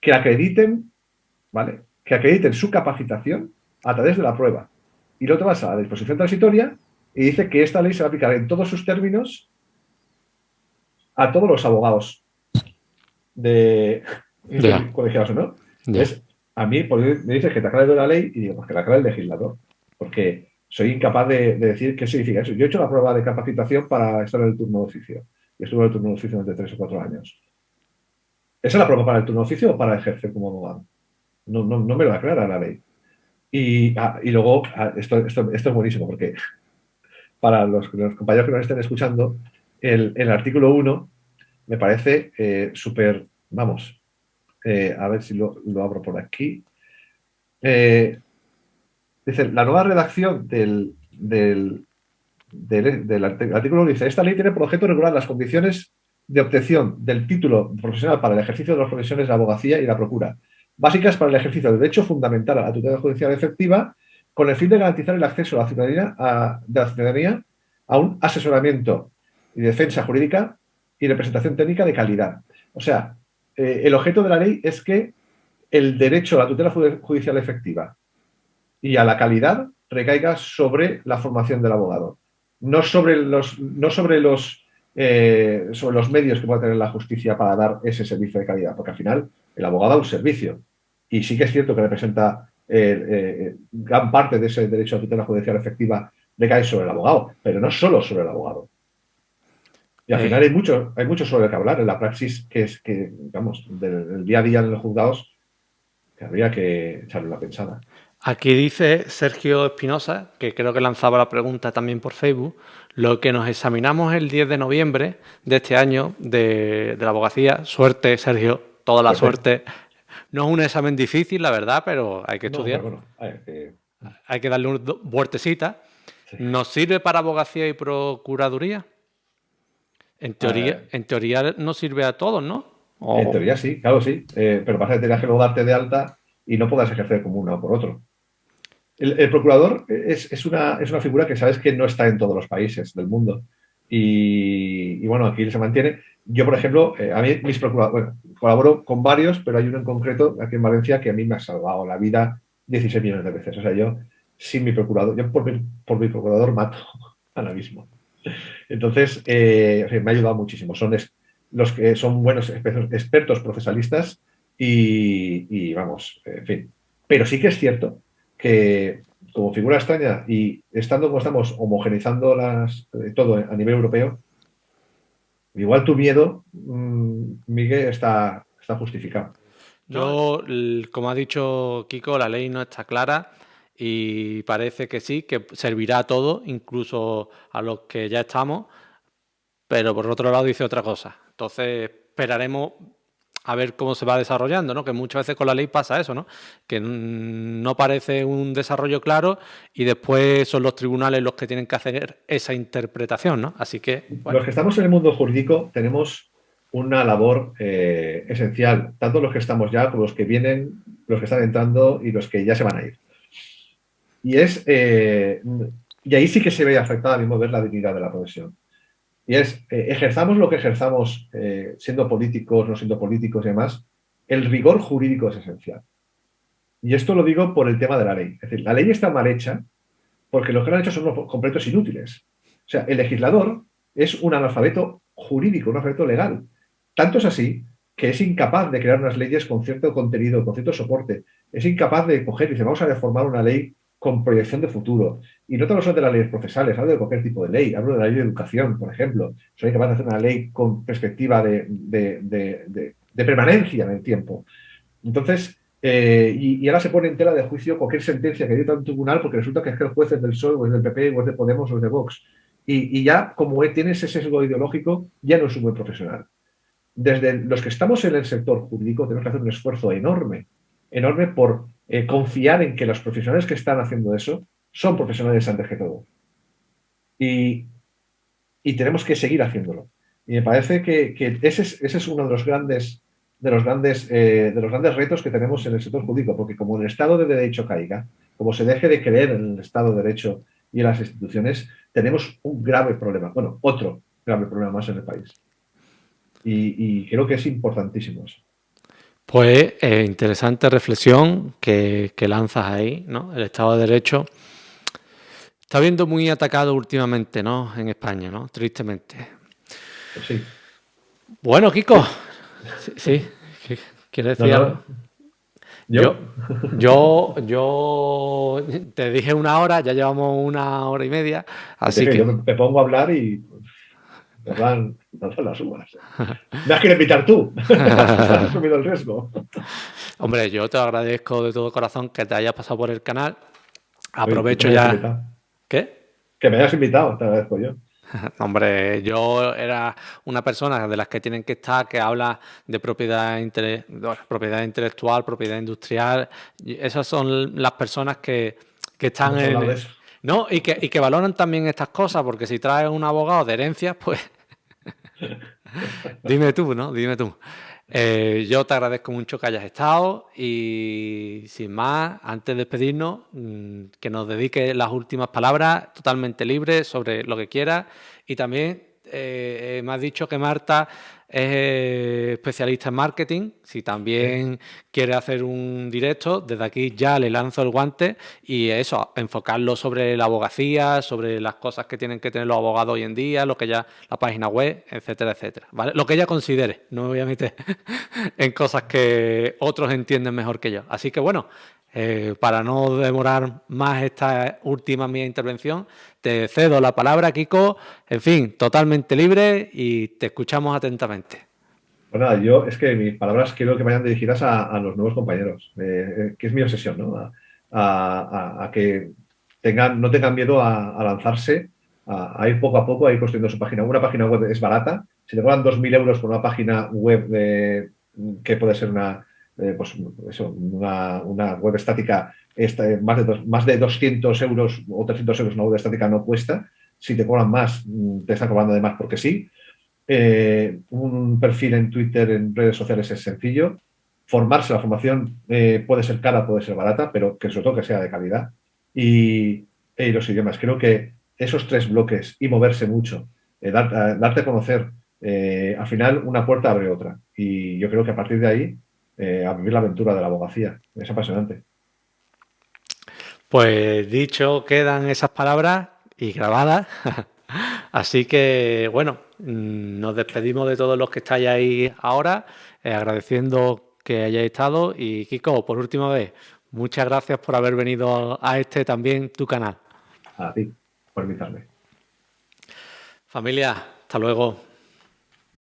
Que acrediten, ¿vale? Que acrediten su capacitación a través de la prueba. Y luego te vas a la disposición transitoria y dice que esta ley se va a aplicar en todos sus términos a todos los abogados que Ya, estén colegiados o no. ya. Entonces, a mí me dices que te aclare la ley y digo, pues que la aclare el legislador. Porque soy incapaz de decir qué significa eso. Yo he hecho la prueba de capacitación para estar en el turno de oficio. Y estuve en el turno de oficio durante 3 o 4 años. ¿Esa es la prueba para el turno de oficio o para ejercer como abogado? No me lo aclara la ley. Y luego, esto es buenísimo, porque para los compañeros que nos estén escuchando, el artículo 1 me parece súper, vamos, a ver si lo abro por aquí. Eh, Dice, la nueva redacción del artículo dice, esta ley tiene por objeto regular las condiciones de obtención del título profesional para el ejercicio de las profesiones de abogacía y la procura, básicas para el ejercicio del derecho fundamental a la tutela judicial efectiva, con el fin de garantizar el acceso de la ciudadanía a un asesoramiento y defensa jurídica y representación técnica de calidad. O sea, el objeto de la ley es que el derecho a la tutela judicial efectiva y a la calidad recaiga sobre la formación del abogado, no sobre los medios que pueda tener la justicia para dar ese servicio de calidad, porque al final el abogado da un servicio y sí que es cierto que representa gran parte de ese derecho a tutela judicial efectiva recae sobre el abogado, pero no solo sobre el abogado. Y al final Eh, hay mucho sobre el que hablar en la praxis que vamos, del día a día en los juzgados, que habría que echarle una pensada. Aquí dice Sergio Espinosa, que creo que lanzaba la pregunta también por Facebook, lo que nos examinamos el 10 de noviembre de este año de la abogacía. Suerte, Sergio, toda la Suerte. suerte. No es un examen difícil, la verdad, pero hay que No, pero estudiar. bueno, a ver, Hay que darle una vueltecita. sí. ¿Nos sirve para abogacía y procuraduría? Eh, En teoría nos sirve a todos, ¿no? en O, teoría sí, claro sí, pero pasa que tendrás que luego darte de alta y no puedas ejercer como uno o por otro. El procurador es una figura que sabes que no está en todos los países del mundo. Y bueno, aquí se mantiene. Yo, por ejemplo, a mí mis procuradores, bueno, colaboro con varios, pero hay uno en concreto aquí en Valencia que a mí me ha salvado la vida 16 millones de veces. O sea, yo sin mi procurador, yo por mi procurador mato ahora mismo. Entonces, o sea, me ha ayudado muchísimo. Los que son buenos expertos procesalistas y vamos, en fin. Pero sí que es cierto que como figura extraña y estando como estamos homogenizando todo a nivel europeo, igual tu miedo, Miguel, está justificado. No, como ha dicho Kiko, la ley no está clara y parece que sí, que servirá a todos, incluso a los que ya estamos, pero por otro lado dice otra cosa. Entonces esperaremos a ver cómo se va desarrollando, ¿no? Que muchas veces con la ley pasa eso, ¿no? Que no parece un desarrollo claro y después son los tribunales los que tienen que hacer esa interpretación, ¿no? Así que, bueno. Los que estamos en el mundo jurídico tenemos una labor esencial, tanto los que estamos ya como los que vienen, los que están entrando y los que ya se van a ir. Y ahí sí que se ve afectada, a mi modo de ver, la dignidad de la profesión. Y ejerzamos lo que ejerzamos, siendo políticos, no siendo políticos y demás, el rigor jurídico es esencial. Y esto lo digo por el tema de la ley. Es decir, la ley está mal hecha porque lo que han hecho son unos completos inútiles. O sea, el legislador es un analfabeto jurídico, un analfabeto legal. Tanto es así que es incapaz de crear unas leyes con cierto contenido, con cierto soporte. Es incapaz de coger y decir, vamos a reformar una ley con proyección de futuro. Y no solo de las leyes procesales, hablo de cualquier tipo de ley. Hablo de la ley de educación, por ejemplo. Soy capaz de hacer una ley con perspectiva de permanencia en el tiempo. Entonces, y ahora se pone en tela de juicio cualquier sentencia que dicta un tribunal porque resulta que es que el juez es del PSOE, o es del PP, o es de Podemos, o es de Vox. Y ya, como tiene ese sesgo ideológico, ya no es un buen profesional. Desde los que estamos en el sector jurídico tenemos que hacer un esfuerzo enorme, enorme por confiar en que los profesionales que están haciendo eso son profesionales antes que todo. Y tenemos que seguir haciéndolo. Y me parece que ese es uno de los grandes retos que tenemos en el sector jurídico, porque como el Estado de Derecho caiga, como se deje de creer en el Estado de Derecho y en las instituciones, tenemos un grave problema, bueno, otro grave problema más en el país. Y creo que es importantísimo eso. Pues interesante reflexión que lanzas ahí, ¿no? El Estado de Derecho está viendo muy atacado últimamente, ¿no? En España, ¿no? Tristemente. Pues sí. Bueno, Kiko, sí. ¿Quieres decir algo? Yo te dije 1 hora, ya llevamos 1 hora y media, así que... Yo me pongo a hablar y nos dan las uvas. Me has querido invitar tú. Has asumido el riesgo. Hombre, yo te agradezco de todo corazón que te hayas pasado por el canal. Aprovecho Que me hayas ya... invitado. ¿Qué? Que me hayas invitado, te agradezco yo. Hombre, yo era una persona de las que tienen que estar, que habla de propiedad intelectual, propiedad industrial. Esas son las personas que están Hemos hablado de eso. ¿no? Y que valoran también estas cosas, porque si traes un abogado de herencias, pues dime tú, ¿no? Dime tú. Yo te agradezco mucho que hayas estado y sin más, antes de despedirnos, que nos dediques las últimas palabras totalmente libres sobre lo que quieras y también me has dicho que Marta es especialista en marketing. Si también quiere hacer un directo, desde aquí ya le lanzo el guante y eso, enfocarlo sobre la abogacía, sobre las cosas que tienen que tener los abogados hoy en día, lo que ya la página web, etcétera, etcétera. ¿Vale? Lo que ella considere, no me voy a meter en cosas que otros entienden mejor que yo. Así que bueno, para no demorar más esta última mía intervención, te cedo la palabra, Kiko. En fin, totalmente libre y te escuchamos atentamente. Pues nada, yo es que mis palabras quiero que vayan dirigidas a los nuevos compañeros, que es mi obsesión, ¿no? A que no tengan miedo a lanzarse, a ir poco a poco, a ir construyendo su página. Una página web es barata. Si te cobran 2.000 euros por una página web que puede ser una web estática, más de 200 euros o 300 euros una web estática no cuesta. Si te cobran más, te están cobrando de más porque sí. Un perfil en Twitter, en redes sociales es sencillo. Formarse, la formación puede ser cara, puede ser barata, pero que sobre todo que sea de calidad. Y los idiomas. Creo que esos 3 bloques y moverse mucho, darte a conocer, al final una puerta abre otra. Y yo creo que a partir de ahí, a vivir la aventura de la abogacía. Es apasionante. Pues dicho, quedan esas palabras y grabadas. Así que, bueno, nos despedimos de todos los que estáis ahí ahora, agradeciendo que hayáis estado. Y Kiko, por última vez, muchas gracias por haber venido a este también tu canal. A ti, por invitarme. Familia, hasta luego.